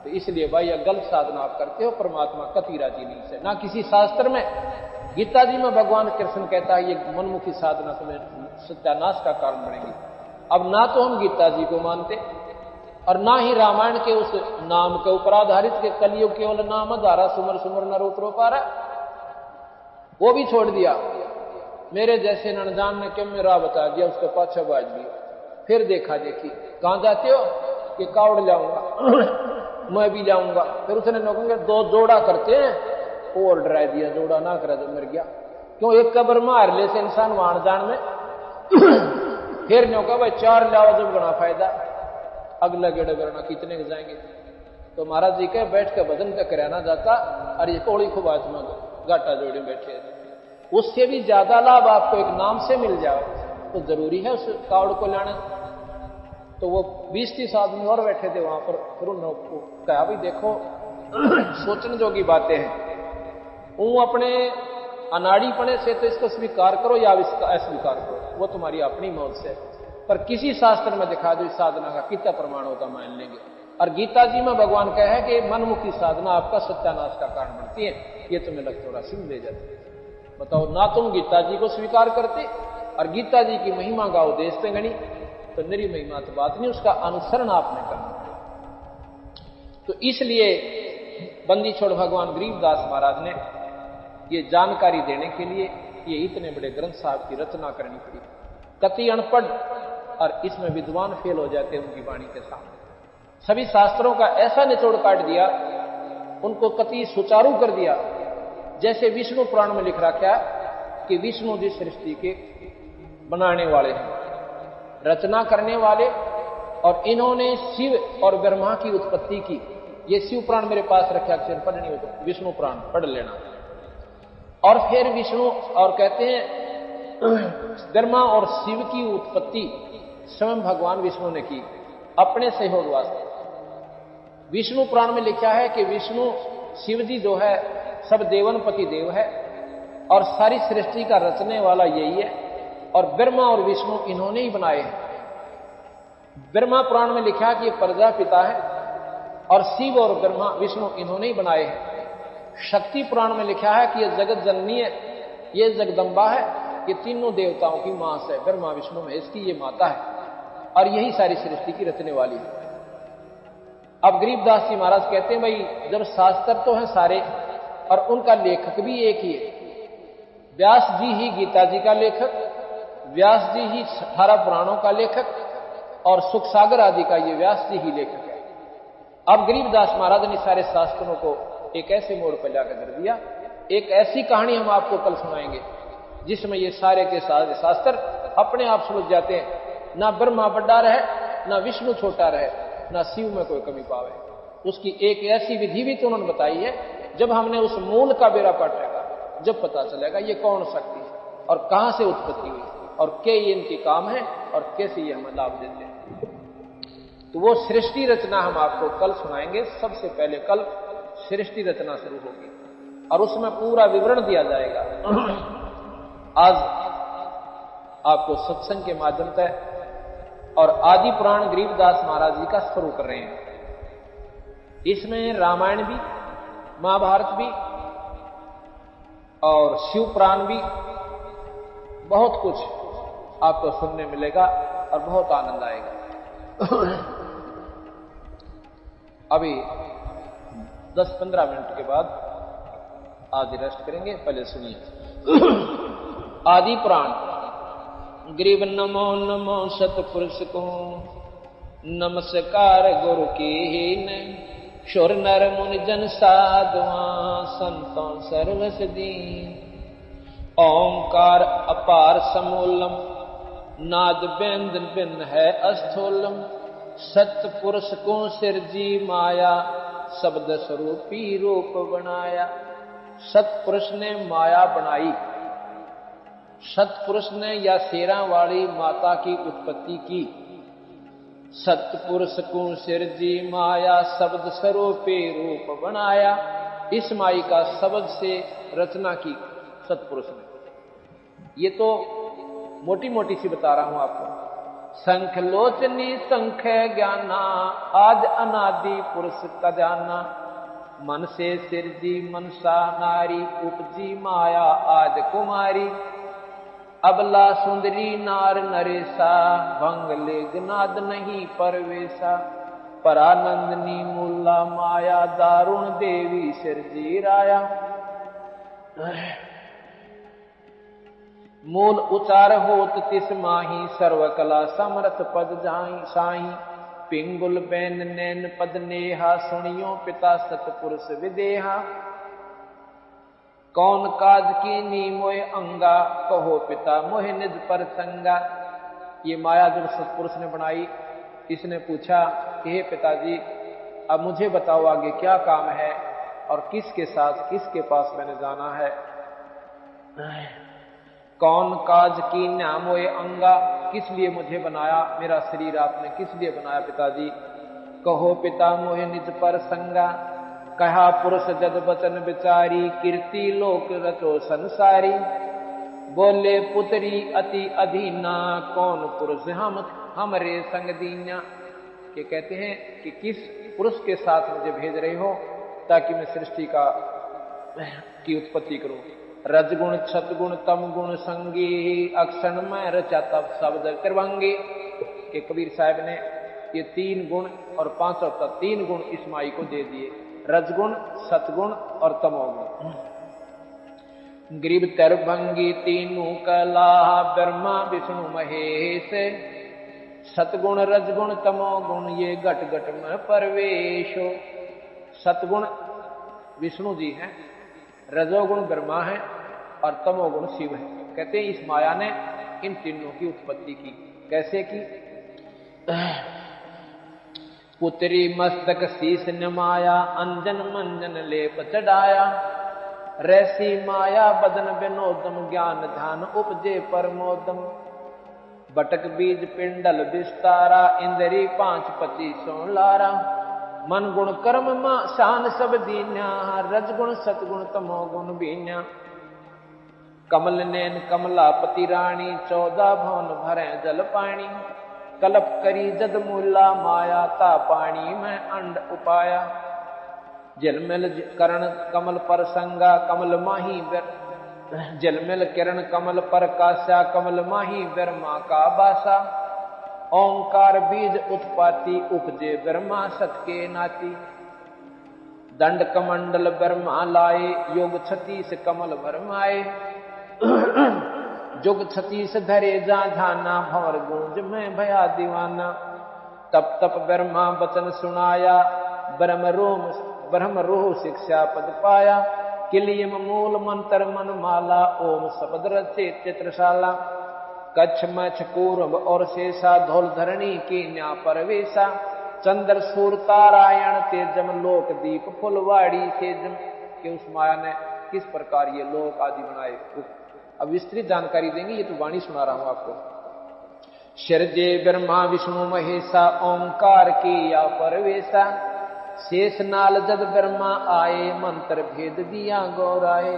तो इसलिए भाई यह गलत साधना आप करते हो, परमात्मा कति राजी नहीं से। ना किसी शास्त्र में, गीता जी में भगवान कृष्ण कहता है ये मनमुखी साधना तुम्हें सत्यानाश का कारण बनेगी। अब ना तो हम गीता जी को मानते और ना ही रामायण के उस नाम के ऊपर आधारित के कलयुग केवल नाम धारा सुमर सुमर न रोत रो पा रहा, वो भी छोड़ दिया। मेरे जैसे ननजान ने क्यों मेरा बता दिया, उसको पाछा बाज दिया। फिर देखा देखी, कहां जाते हो? कि कावड़ जाऊंगा, मैं भी जाऊंगा। फिर उसने लोगों 2 जोड़ा करते हैं और डरा दिया, जोड़ा ना करा तो मर गया। क्यों? एक कब्र मार ले से इंसान वहां जान में फिर न्यों का भाई 4 लाओ जब बना फायदा, अगला गेड़ा करना कितने के जाएंगे। तो महाराज जी के बैठ के भजन का कराना जाता, और ये कोड़ी खूब आत्मा गाटा जोड़े बैठे, उससे भी ज्यादा लाभ आपको एक नाम से मिल जाए तो जरूरी है उस कावड़ को लाना। तो वो 20-30 आदमी और बैठे थे वहां पर, फिर उन्होंने कहा भाई देखो सोचने जोगी बातें हैं, वो अपने अनाड़ीपने से तो इसको स्वीकार करो या इसका अस्वीकार करो, वो तुम्हारी अपनी मौत से, पर किसी शास्त्र में दिखा दो इस साधना का कितना प्रमाण होता मान लेंगे। और गीता जी में भगवान कहे है कि मनमुखी साधना आपका सत्यानाश का कारण बनती है, ये तुम्हें लगता थोड़ा सिंह दे जाते। बताओ, ना तुम गीता जी को स्वीकार करते और गीता जी की महिमा का उद्देश्य पे गणी, तो मेरी महिमा तो बात नहीं, उसका अनुसरण आपने करना। तो इसलिए बंदी छोड़ भगवान गरीबदास महाराज ने ये जानकारी देने के लिए ये इतने बड़े ग्रंथ साहब की रचना करनी पड़ी। कति अनपढ़ और इसमें विद्वान फेल हो जाते हैं उनकी वाणी के सामने। सभी शास्त्रों का ऐसा निचोड़ काट दिया, उनको कति सुचारू कर दिया। जैसे विष्णु पुराण में लिख रखा है कि विष्णु जी सृष्टि के बनाने वाले हैं, रचना करने वाले, और इन्होंने शिव और ब्रह्मा की उत्पत्ति की। ये शिव पुराण मेरे पास रखा, अक्षर पढ़नी हो तो विष्णु पुराण पढ़ लेना। और फिर विष्णु और कहते हैं ब्रह्मा और शिव की उत्पत्ति स्वयं भगवान विष्णु ने की अपने सहयोग वास्ते। विष्णु पुराण में लिखा है कि विष्णु शिव जी जो है सब देवनपति देव है और सारी सृष्टि का रचने वाला यही है, और ब्रह्मा और विष्णु इन्होंने ही बनाए हैं। ब्रह्मा पुराण में लिखा कि ये प्रजापिता है और शिव और ब्रह्मा विष्णु इन्होंने ही बनाए हैं। शक्ति पुराण में लिखा है कि ये जगत जननी है, ये जगदम्बा है, ये तीनों देवताओं की मां है, ब्रह्मा विष्णु महेश की ये माता है और यही सारी सृष्टि की रचने वाली है। अब गरीबदास जी महाराज कहते हैं भाई जब शास्त्र तो हैं सारे और उनका लेखक भी एक ही है, व्यास जी ही गीता जी का लेखक, व्यास जी ही 18 पुराणों का लेखक और सुख सागर आदि का ये व्यास जी ही लेखक है। अब गरीबदास महाराज ने सारे शास्त्रों को एक ऐसे मोड़ पर जाकर कर दिया। एक ऐसी कहानी हम आपको कल सुनाएंगे जिसमें ये सारे के सारे शास्त्र अपने आप सुलझ जाते हैं, ना ब्रह्मा बड़ा रहे, ना विष्णु छोटा रहे, ना शिव में कोई कमी पावे। उसकी एक ऐसी विधि भी तो उन्होंने बताई है, जब हमने उस मूल का बेड़ा पटेगा जब पता चलेगा ये कौन शक्ति है और कहां से उत्पत्ति हुई और क्या ये इनके काम है और कैसे ये हमें लाभ देते हैं। तो वो सृष्टि रचना हम आपको कल सुनाएंगे। सबसे पहले कल सृष्टि रचना शुरू होगी और उसमें पूरा विवरण दिया जाएगा। आज आपको सत्संग के माध्यम से और आदि पुराण गरीबदास महाराज जी का शुरू कर रहे हैं। इसमें रामायण भी, महाभारत भी और शिव पुराण भी, बहुत कुछ आपको सुनने मिलेगा और बहुत आनंद आएगा। अभी 10-15 मिनट के बाद आज रेस्ट करेंगे, पहले सुनिए। आदि पुराण। ग्रीव नमो नमो सतपुरुष को, नमस्कार गुरु कीन, शुर नर मुनि जन साधुआ, संतों सर्वस दीन। ओंकार अपार समूलम, नाद बेंदन बिन है अस्थूलम, सतपुरुष को सिरजी माया, शब्द स्वरूपी रूप बनाया। सतपुरुष ने माया बनाई, सतपुरुष ने या शेरा वाली माता की उत्पत्ति की। सतपुरुष को सिरजी माया, शब्द स्वरूपी रूप बनाया। इस माई का शब्द से रचना की सतपुरुष ने। ये तो मोटी मोटी सी बता रहा हूं आपको। संख लोचनी संख ज्ञाना, आज अनादि पुरुष का जाना। मन से सिरजी मनसा नारी, उपजी माया आज कुमारी। अबला सुंदरी नार नरेसा, भंग लेगनाद नहीं परवेशा। परानंदनी मूला माया, दारुण देवी सिरजी राया। मूल उचार होत तिस माही, सर्वकला समर्थ पद जाई साई। पिंगुल बैन नैन पद नेहा, सुनियो पिता सतपुरुष विदेहा। कौन काज की नी मोय अंगा, कहो पिता मोह निज पर संगा। ये माया जब सतपुरुष ने बनाई, इसने पूछा कि हे पिताजी अब मुझे बताओ आगे क्या काम है और किसके साथ किसके पास मैंने जाना है। कौन काज की न्यामोय अंगा, किस लिए मुझे बनाया, मेरा शरीर आपने किस लिए बनाया पिताजी। कहो पिता मोह निज पर संगा, कहा पुरुष जद बचन विचारी। कीर्ति लोक रचो संसारी, बोले पुत्री अति अधीना। कौन पुरुष हमरे संग दीना। के कहते हैं कि किस पुरुष के साथ मुझे भेज रहे हो ताकि मैं सृष्टि की उत्पत्ति करूं। रजगुण छतगुण तम गुण संगी, अक्षण में रचा तब शब्द करवांगे। के कबीर साहब ने ये 3 गुण और 5 तक 3 गुण इस माई को दे दिए, रजगुण सतगुण और तमोगुण। गरीब तरभंगी तीनों कला, ब्रह्मा विष्णु महेश। सतगुण रजगुण तमोगुण, ये घट घट में परवेशो। सतगुण विष्णु जी हैं, रजोगुण ब्रह्मा है और तमोगुण शिव है। कहते हैं इस माया ने इन तीनों की उत्पत्ति की। कैसे की। पुत्री मस्तक शीस नमाया, अंजन मंजन लेप चढ़ाया। रैसी माया बदन विनोदम, ज्ञान ध्यान उपजे परमोदम। बटक बीज पिंडल विस्तारा, इंद्री 5 25 लारा। मन गुण कर्म मा शान सब दीन्या, रज गुण सतगुण तमो गुण बीन्या। कमल नैन कमलापति रानी, 14 भवन भरे जल पानी। कलप करी जद मूला माया, ता पानी में अंड उपाया। जलमिल करण कमल पर संगा, कमल माही जलमिल किरण कमल पर कास्या, कमल माही ब्रह्मा का बासा। ओंकार बीज उत्पाती, उपजे ब्रह्मा सत के नाती। दंड कमंडल ब्रह्मा लाए, योग 36 कमल भरमाए। जुग 36 धरे जा ध्याना, भंवर गूंज में भया दीवाना। तप तप ब्रह्मा वचन सुनाया, ब्रह्म रोह शिक्षा पद पाया। किलियम मूल मंत्र मन माला, ओम शब्द रचे चित्रशाला। कच्छ मच्छ कूर्म और शेषा, धौल धरणी की न्या परवेशा। चंद्र सूर तारायण तेजम, लोक दीप फुलवाड़ी सेजम। कि उस माया ने किस प्रकार ये लोक आदि बनाए। अब विस्तृत जानकारी देंगे, ये तो वाणी सुना रहा हूं आपको। शरजे ब्रह्मा विष्णु महेशा, ओंकार की या परवेशा। शेष नाल जद ब्रह्मा आए, मंत्र भेद दिया गौराए।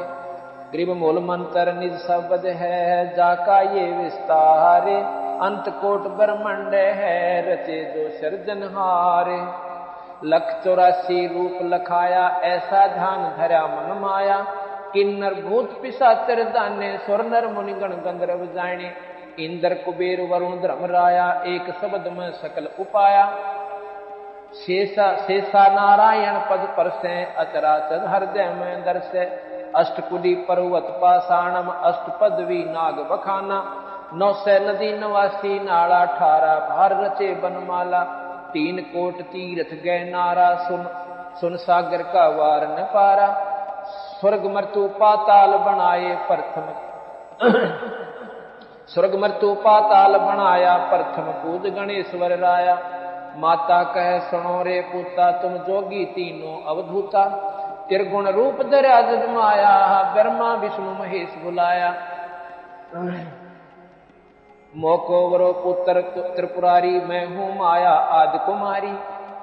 ग्रीव मूल मंत्र निज शब्द है, जाका ये विस्तारे। अंत कोट ब्रह्मंड है, रचे जो सर्जनहारे। 184 रूप लखाया, ऐसा ध्यान धरा मन माया। किन्नर भूत पिशाचर दाने, स्वर नर मुनिगण गंधर्व जाने। इंद्र कुबेर वरुण धर्मराया, एक शब्द में सकल उपाया। शेषा नारायण पद परसे, अचराचर हृदय में दर्शे। अष्टकुली पर्वत पाषाणम, अष्ट पदवी नाग बखाना। 900 नदी नवासी नाला, 18 भार रचे बनमाला। 3 कोट तीर्थ गए नारा, सुन सागर का वार न पारा। स्वर्ग मृत्यु पाताल बनाए प्रथम स्वर्ग मृत्यु पाताल बनाया, प्रथम पूज गणेश्वर राया। माता कह सुनो रे पूता, तुम जोगी तीनों अवधूता। त्रिगुण रूप धरा जग माया, ब्रह्मा विष्णु महेश बुलाया। मोको वरो पुत्र त्रिपुरारी, मैं हूँ माया आदि कुमारी।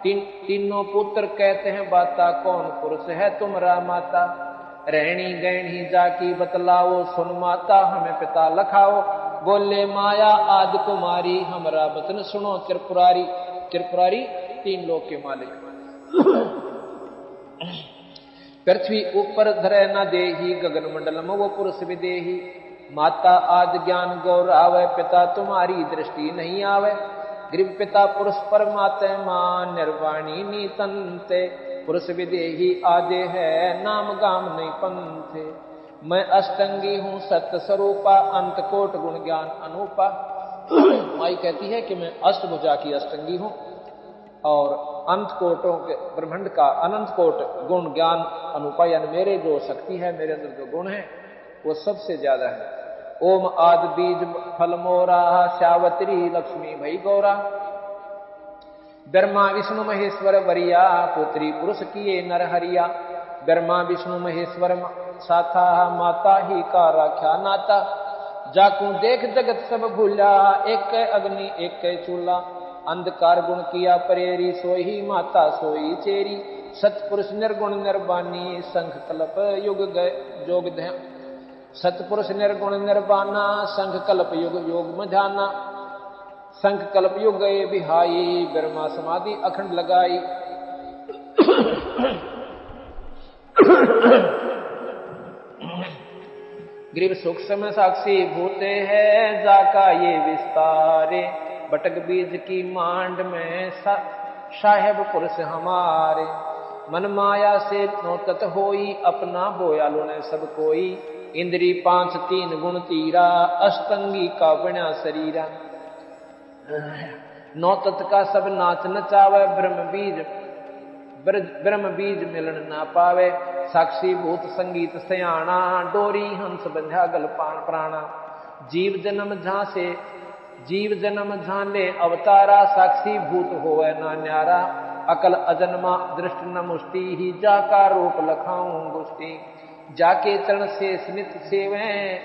तीनों पुत्र कहते हैं बाता, कौन पुरुष है तुम्हारा माता। रहनी गहनी जाकी बतलाओ, सुन माता हमें पिता लखाओ। बोले माया आदि कुमारी, हमारा वचन सुनो त्रिपुरारी। त्रिपुरारी 3 लोक के मालिक। पृथ्वी ऊपर धरे न देही, गगन मंडल में वो पुरुष विदेही। माता आदि ज्ञान गौरावे, पिता तुम्हारी दृष्टि नहीं आवे। ग्रीव पिता पुरुष परमात्मा, निर्वाणी नीतंते। पुरुष विदेही आदे है, नाम गाम नहीं पंथे। मैं अष्टंगी हूँ सत्य स्वरूपा, अंत कोट गुण ज्ञान अनूपा। माई कहती है कि मैं अष्टभुजा की अष्टंगी हूँ और अंत कोटों के ब्रह्मांड का अनंत कोट गुण ज्ञान अनूपा, यानी मेरे जो शक्ति है, मेरे अंदर जो गुण है वो सबसे ज्यादा है। ओम आदि बीज फल मोरा, श्यावत्री लक्ष्मी भई गौरा। ब्रह्मा विष्णु महेश्वर वरिया, पुत्री पुरुष किए नर हरिया। ब्रह्मा विष्णु महेश्वर साथा, माता ही का राख्या नाता। जाकू देख जगत सब भूला, एक अग्नि एक चूल्हा। अंधकार गुण किया परेरी, सोही माता सोई चेरी। सतपुरुष निर्गुण निर्वाणी, संख कल्प युग जोग ध्यान। सतपुरुष निर्गुण निर्वाणा, संख कल्प युग योग मझाना। संख कल्प युग गए बिहाई, ब्रह्मा समाधि अखंड लगाई। ग्रीव सूक्ष्म साक्षी भूते है, जाका ये विस्तारे। बटक बीज की मांड में साहेब पुरुष हमारे। मन माया से नोतत होई, अपना बोया लोने सब कोई। इंद्री 5 3 गुण तीरा, अष्टंगी का बना शरीरा। नौतत का सब नाच नचावे, ब्रह्म बीज मिलन ना पावे। साक्षी भूत संगीत सयाना, डोरी हंस बंध्या गल प्राणा। जीव जन्म झाले अवतारा, साक्षी भूत होवे ना न्यारा। अकल अजन्मा दृष्ट न मुष्टि, ही जाका रूप लखाऊं गुष्टि। जाके चरण से स्मित सेवे,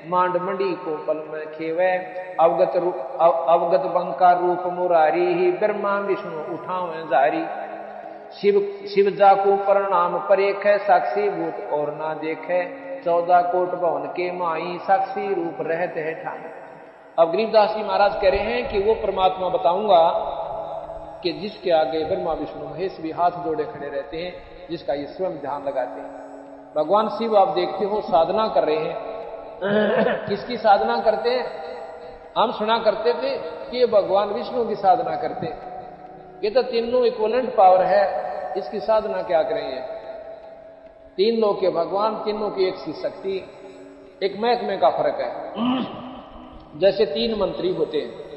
मांड मंडी को पल में खेवे। अवगत बंका रूप मुरारी, ही ब्रह्मा विष्णु उठावे जारी। शिव जाकू प्रणाम परेख है, साक्षी भूत और ना देखे, 14 कोट भवन के माई, साक्षी रूप रहते है ठाम। अब गरीबदास जी महाराज कह रहे हैं कि वो परमात्मा बताऊंगा कि जिसके आगे ब्रह्मा विष्णु महेश भी हाथ जोड़े खड़े रहते हैं, जिसका ये स्वयं ध्यान लगाते हैं। भगवान शिव आप देखते हो साधना कर रहे हैं। किसकी साधना करते हैं? हम सुना करते थे कि ये भगवान विष्णु की साधना करते हैं। ये तो तीनों इक्विवेलेंट पावर है, इसकी साधना क्या करेंगे? तीन लोग के भगवान, तीनों की एक सी शक्ति, एक महकमे का फर्क है। जैसे 3 मंत्री होते हैं,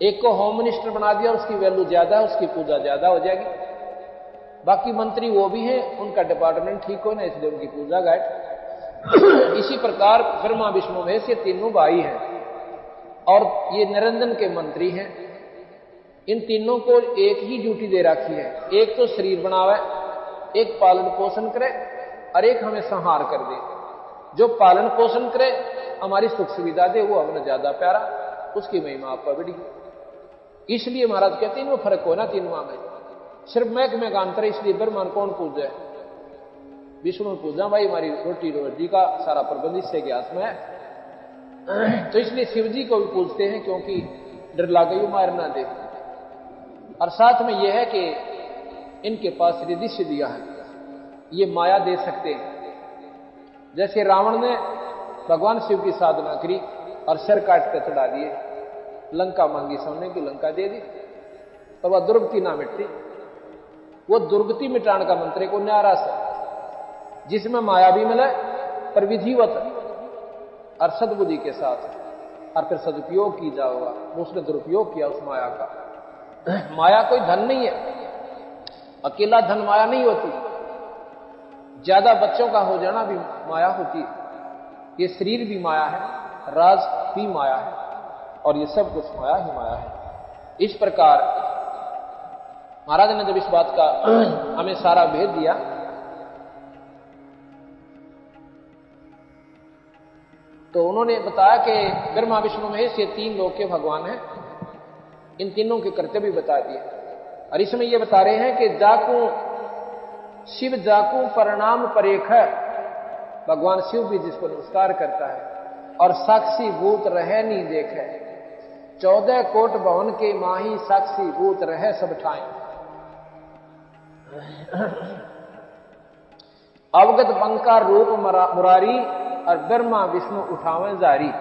एक को होम मिनिस्टर बना दिया, उसकी वैल्यू ज्यादा, उसकी पूजा ज्यादा हो जाएगी। बाकी मंत्री वो भी हैं, उनका डिपार्टमेंट ठीक हो ना, इसलिए उनकी पूजा घाट। इसी प्रकार ब्रह्मा विष्णु महेश ये तीनों भाई हैं और ये निरंजन के मंत्री हैं। इन तीनों को एक ही ड्यूटी दे रखी है, एक तो शरीर बनावे, एक पालन पोषण करे और एक हमें संहार कर दे। जो पालन पोषण करे, हमारी सुख सुविधा दे, वो हमें ज्यादा प्यारा, उसकी महिमा आप पर बड़ी। इसलिए महाराज कहते हैं वो फर्क हो ना तीनों में, सिर्फ महकमे का अंतर है। इसलिए ब्रह्मांड कौन पूजा? विष्णु पूजा, भाई हमारी रोटी रोजी का सारा प्रबंध इससे के हाथ में है। तो इसलिए शिव जी को भी पूजते हैं, क्योंकि डर लागे वो मार ना दे। और साथ में यह है कि इनके पास रिद्धि सिद्धियां हैं, ये माया दे सकते हैं। जैसे रावण ने भगवान शिव की साधना करी और सिर काट कर चढ़ा दिए, लंका मांगी, सोने की लंका दे दी, तो वह दुर्गति ना मिटती। वो दुर्गति मिटाने का मंत्र को न्यारा से, जिसमें माया भी मिले पर विधिवत और सद्बुद्धि के साथ, और फिर सदुपयोग की जाओगा। उसने दुरुपयोग किया उस माया का। माया कोई धन नहीं है, अकेला धन माया नहीं होती। ज्यादा बच्चों का हो जाना भी माया होती है। ये शरीर भी माया है, राज भी माया है, और ये सब कुछ माया ही माया है। इस प्रकार महाराज ने जब इस बात का हमें सारा भेद दिया, तो उन्होंने बताया कि ब्रह्मा विष्णु महेश ये 3 लोक के भगवान हैं। इन तीनों के कर्तव्य बता दिए, और इसमें ये बता रहे हैं कि जाकू शिव जाकू प्रणाम परेख है, भगवान शिव भी जिसको नमस्कार करता है, और साक्षी भूत रहे नहीं देखे, 14 कोट भवन के माही, साक्षी भूत रहे सब ठाए। अवगत बंका रूप मुरारी, और ब्रह्मा विष्णु उठावे जारी।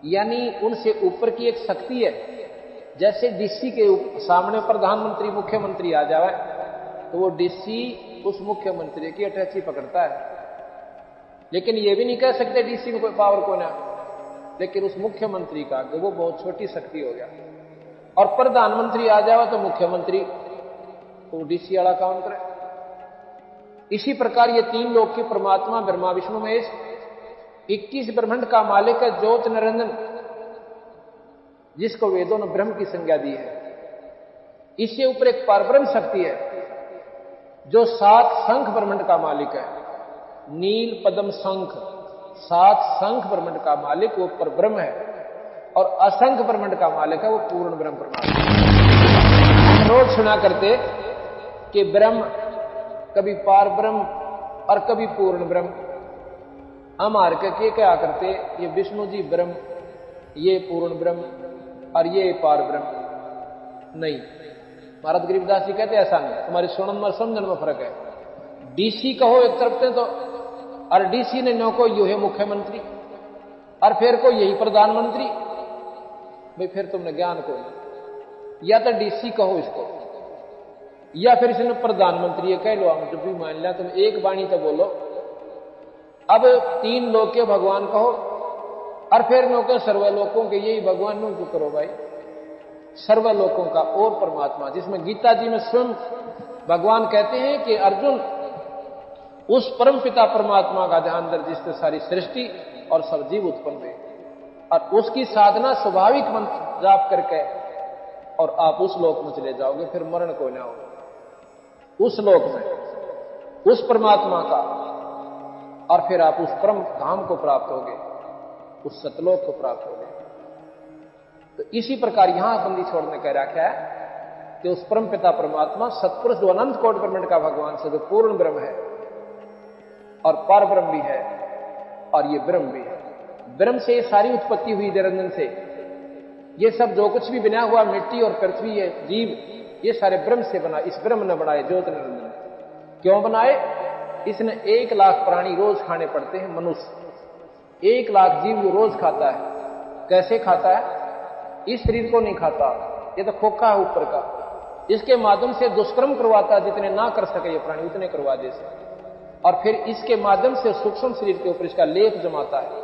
यानी उनसे ऊपर की एक शक्ति है। जैसे डीसी के सामने प्रधानमंत्री मुख्यमंत्री आ जाए, तो वो डीसी उस मुख्यमंत्री की अटैची पकड़ता है। लेकिन ये भी नहीं कह सकते डीसी में कोई पावर को ना, लेकिन उस मुख्यमंत्री का वो बहुत छोटी शक्ति हो गया। और प्रधानमंत्री आ जाए तो मुख्यमंत्री तो डीसी वाला काम करे। इसी प्रकार ये 3 लोक के परमात्मा ब्रह्मा विष्णु महेश, 21 ब्रह्मांड का मालिक है ज्योत निरंजन, जिसको वेदों ने ब्रह्म की संज्ञा दी है। इससे ऊपर एक परब्रह्म शक्ति है जो 7 शंख ब्रह्मांड का मालिक है, नील पद्म शंख, 7 शंख ब्रह्मांड का मालिक वो परब्रह्म है। और असंख्य ब्रह्मांड का मालिक है वो पूर्ण ब्रह्म परमात्मा। रोज सुना करते कि ब्रह्म कभी पार ब्रह्म और कभी पूर्ण ब्रह्म। हम हार के क्या करते, ये विष्णु जी ब्रह्म, ये पूर्ण ब्रह्म और ये पार ब्रह्म। नहीं, महाराज गरीबदास जी कहते ऐसा नहीं, तुम्हारी सुनन और समझन में फर्क है। डीसी कहो एक तरफ से तो, और डीसी ने नो को यू है मुख्यमंत्री, और फिर को यही प्रधानमंत्री। भाई फिर तुमने ज्ञान को नहीं। या तो डीसी कहो इसको, या फिर इसने प्रधानमंत्री ये कह लो, हम जब भी मान लिया तुम एक वाणी तो बोलो। अब 3 लोक के भगवान कहो, और फिर नो के सर्वलोकों के यही भगवान नो जो करो भाई, सर्वलोकों का और परमात्मा। जिसमें गीता जी में स्वयं भगवान कहते हैं कि अर्जुन उस परम पिता परमात्मा का ध्यान दर जिससे सारी सृष्टि और सब जीव उत्पन्न हुए, और उसकी साधना स्वाभाविक मंत्र जाप करके, और आप उस लोक में चले जाओगे, फिर मरण को ना हो। उस लोक में उस परमात्मा का, और फिर आप उस परम धाम को प्राप्त होगे, उस सतलोक को प्राप्त होगे। तो इसी प्रकार यहां बंदी छोड़ने कह रखा है कि उस परम पिता परमात्मा सत्पुरुष जो अनंत कोटि ब्रह्मांड का भगवान से जो पूर्ण ब्रह्म है और पर ब्रह्म भी है और ये ब्रह्म भी है। ब्रह्म से ये सारी उत्पत्ति हुई निरंजन से। ये सब जो कुछ भी बना हुआ मिट्टी और पृथ्वी है जीव, ये सारे ब्रह्म से बना। इस ब्रह्म ने बनाए ज्योत निरंजन। क्यों बनाए? इसने 1 लाख प्राणी रोज खाने पड़ते हैं। मनुष्य 1 लाख जीव जो रोज खाता है। कैसे खाता है? इस शरीर को नहीं खाता, ये तो खोखा है ऊपर का। इसके माध्यम से दुष्कर्म करवाता, जितने ना कर सके ये प्राणी उतने करवा दे से, और फिर इसके माध्यम से सूक्ष्म शरीर के ऊपर इसका लेप जमाता है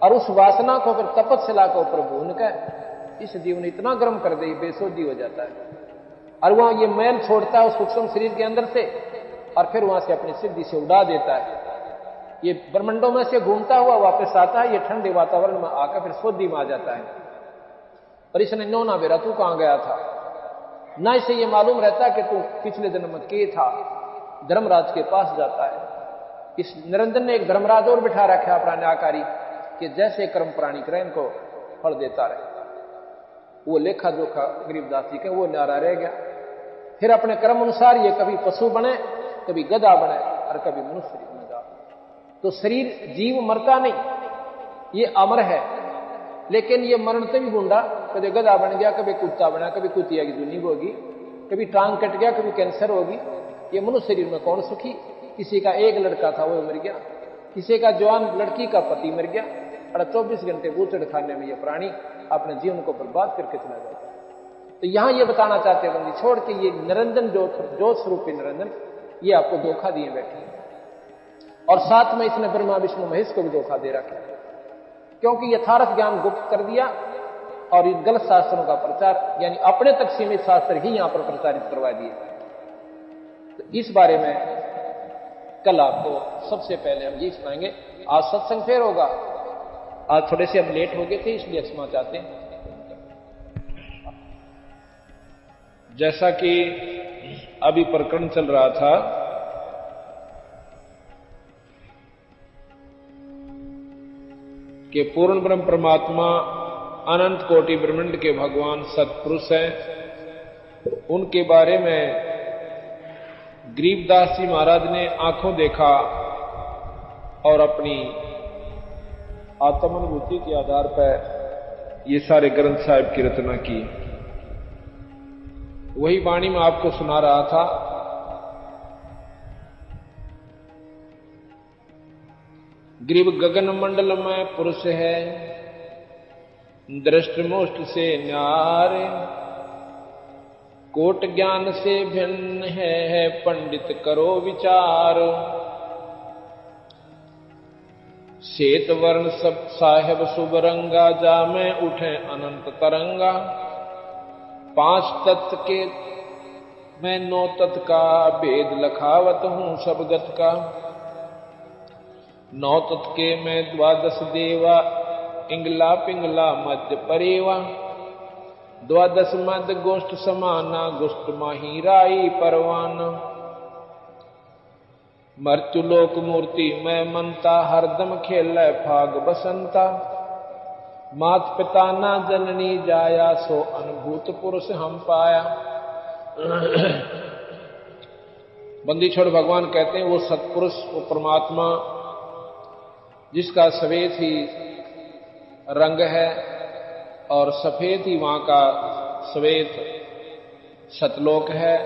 और उस वासना को फिर तपस्या के ऊपर भून कर इस जीव ने इतना गर्म कर दे बेसोधी हो जाता है और वहां ये मैल छोड़ता है उस सूक्ष्म शरीर के अंदर से और फिर वहां से अपनी सिद्धि से उड़ा देता है। ये ब्रह्मंडों में से घूमता हुआ वापस आता है, ये ठंडे वातावरण में आकर फिर सोधी में आ जाता है। और इसने नो ना बेरा तू कहां गया था, ना इसे ये मालूम रहता कि तू पिछले जन्म में के था। धर्मराज के पास जाता है। इस निरंजन ने एक धर्मराज और बिठा रखा अपना न्यायकारी कि जैसे कर्म प्राणी करें इनको फल देता रहे। वो लेखा जोखा गरीबदास जी के वो न्यारा रह गया। फिर अपने कर्म अनुसार ये कभी पशु बने, कभी गधा बने और कभी मनुष्य बन जाए। तो शरीर जीव मरता नहीं, ये अमर है, लेकिन ये मरण से भी गुंडा, कभी गधा बन गया, कभी कुत्ता बना, कभी कुतिया की जुनी होगी, कभी टांग कट गया, कभी कैंसर होगी। ये मनुष्य शरीर में कौन सुखी? किसी का एक लड़का था वो मर गया, किसी का जवान लड़की का पति मर गया, और 24 घंटे बूचड़ खाने में ये प्राणी अपने जीवन को बर्बाद करके चला जाता है। तो यहां ये बताना चाहते हैं बंदी छोड़ के ये निरंजन जो स्वरूप निरंजन ये आपको धोखा दिए बैठे और साथ में इसने ब्रह्मा विष्णु महेश को भी धोखा दे रखा है, क्योंकि यथार्थ ज्ञान गुप्त कर दिया और इन गलत शास्त्रों का प्रचार यानी अपने तक सीमित शास्त्र ही यहां पर प्रचारित करवा दिए। तो इस बारे में कल आपको सबसे पहले हम ये सुनाएंगे। आज सत्संग फिर होगा, आज थोड़े से हम लेट हो गए थे इसलिए क्षमा चाहते हैं। जैसा कि अभी प्रकरण चल रहा था कि पूर्ण ब्रह्म परमात्मा अनंत कोटि ब्रह्मांड के भगवान सत्पुरुष हैं, उनके बारे में गरीबदास जी महाराज ने आंखों देखा और अपनी आत्मानुभूति के आधार पर ये सारे ग्रंथ साहिब की रचना की। वही वाणी में आपको सुना रहा था। ग्रीब गगन मंडल में पुरुष है, दृष्ट मोष्ट से न्यारे, कोट ज्ञान से भिन्न है पंडित करो विचार। श्वेत वर्ण सब साहेब शुभ रंगा, जा में उठे अनंत तरंगा। 5 तत्व के मैं 9 तत्व का, भेद लखावत हूं सब गत का। 9 तत्व के मैं 12 देवा, इंगला पिंगला मध्य परेवा। 12 मध्य गोष्ठ समाना, गोष्ठ माही राई परवाना। मर्त्युलोक मूर्ति मैं मनता, हरदम खेल फाग बसंता। मात पिता ना जननी जाया, सो अनुभूत पुरुष हम पाया। बंदी छोड़ भगवान कहते हैं वो सत्पुरुष, वो परमात्मा जिसका सफेद ही रंग है और सफेद ही वहां का श्वेत सतलोक है,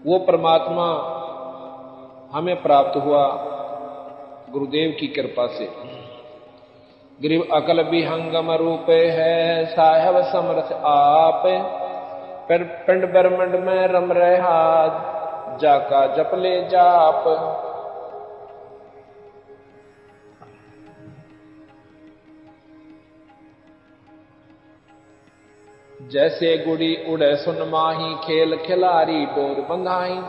वो परमात्मा हमें प्राप्त हुआ गुरुदेव की कृपा से। गरीब अकल विहंगम रूप है, साहेब समर्थ आप। पिंड ब्रह्मंड में रम रहा, जाका जप ले जाप। जैसे गुड़ी उड़े सुन माही, खेल खिलारी डोर बंधाई।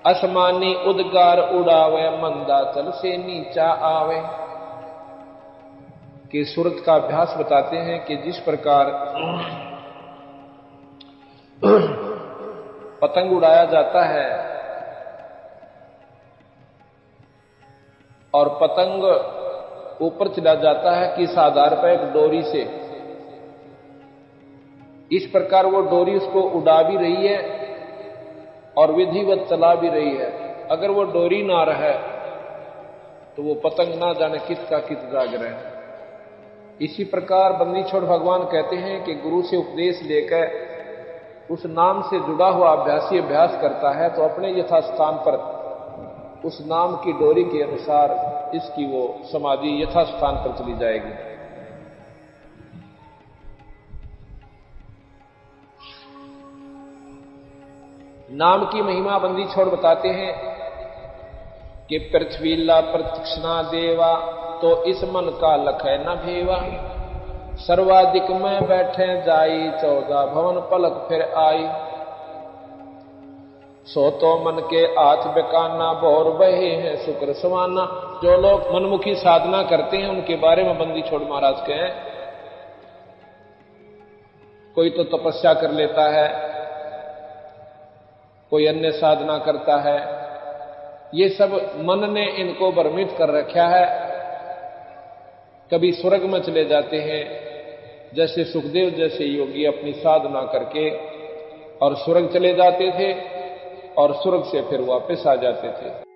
असमानी उद्गार उड़ावे, मंदा चल से नीचा आवे। कि सूरत का अभ्यास बताते हैं कि जिस प्रकार पतंग उड़ाया जाता है और पतंग ऊपर चला जाता है किस आधार पर? एक डोरी से। इस प्रकार वो डोरी उसको उड़ा भी रही है और विधिवत चला भी रही है। अगर वो डोरी ना रहे तो वो पतंग ना जाने कित का कित जाग रहे हैं। इसी प्रकार बंदी छोड़ भगवान कहते हैं कि गुरु से उपदेश लेकर उस नाम से जुड़ा हुआ अभ्यासी अभ्यास करता है तो अपने यथास्थान पर उस नाम की डोरी के अनुसार इसकी वो समाधि यथास्थान पर चली जाएगी। नाम की महिमा बंदी छोड़ बताते हैं कि पृथ्वीला प्रतीक्षणा देवा तो इस मन का लखै न भेवा। सर्वाधिक में बैठे जाई 14 भवन पलक फिर आई। सो तो मन के हाथ बेकाना भौर बहे हैं शुक्र समाना। जो लोग मनमुखी साधना करते हैं उनके बारे में बंदी छोड़ महाराज कहें, कोई तो तपस्या कर लेता है, कोई अन्य साधना करता है, ये सब मन ने इनको भ्रमित कर रखा है। कभी स्वर्ग में चले जाते हैं, जैसे सुखदेव जैसे योगी अपनी साधना करके और स्वर्ग चले जाते थे और स्वर्ग से फिर वापस आ जाते थे।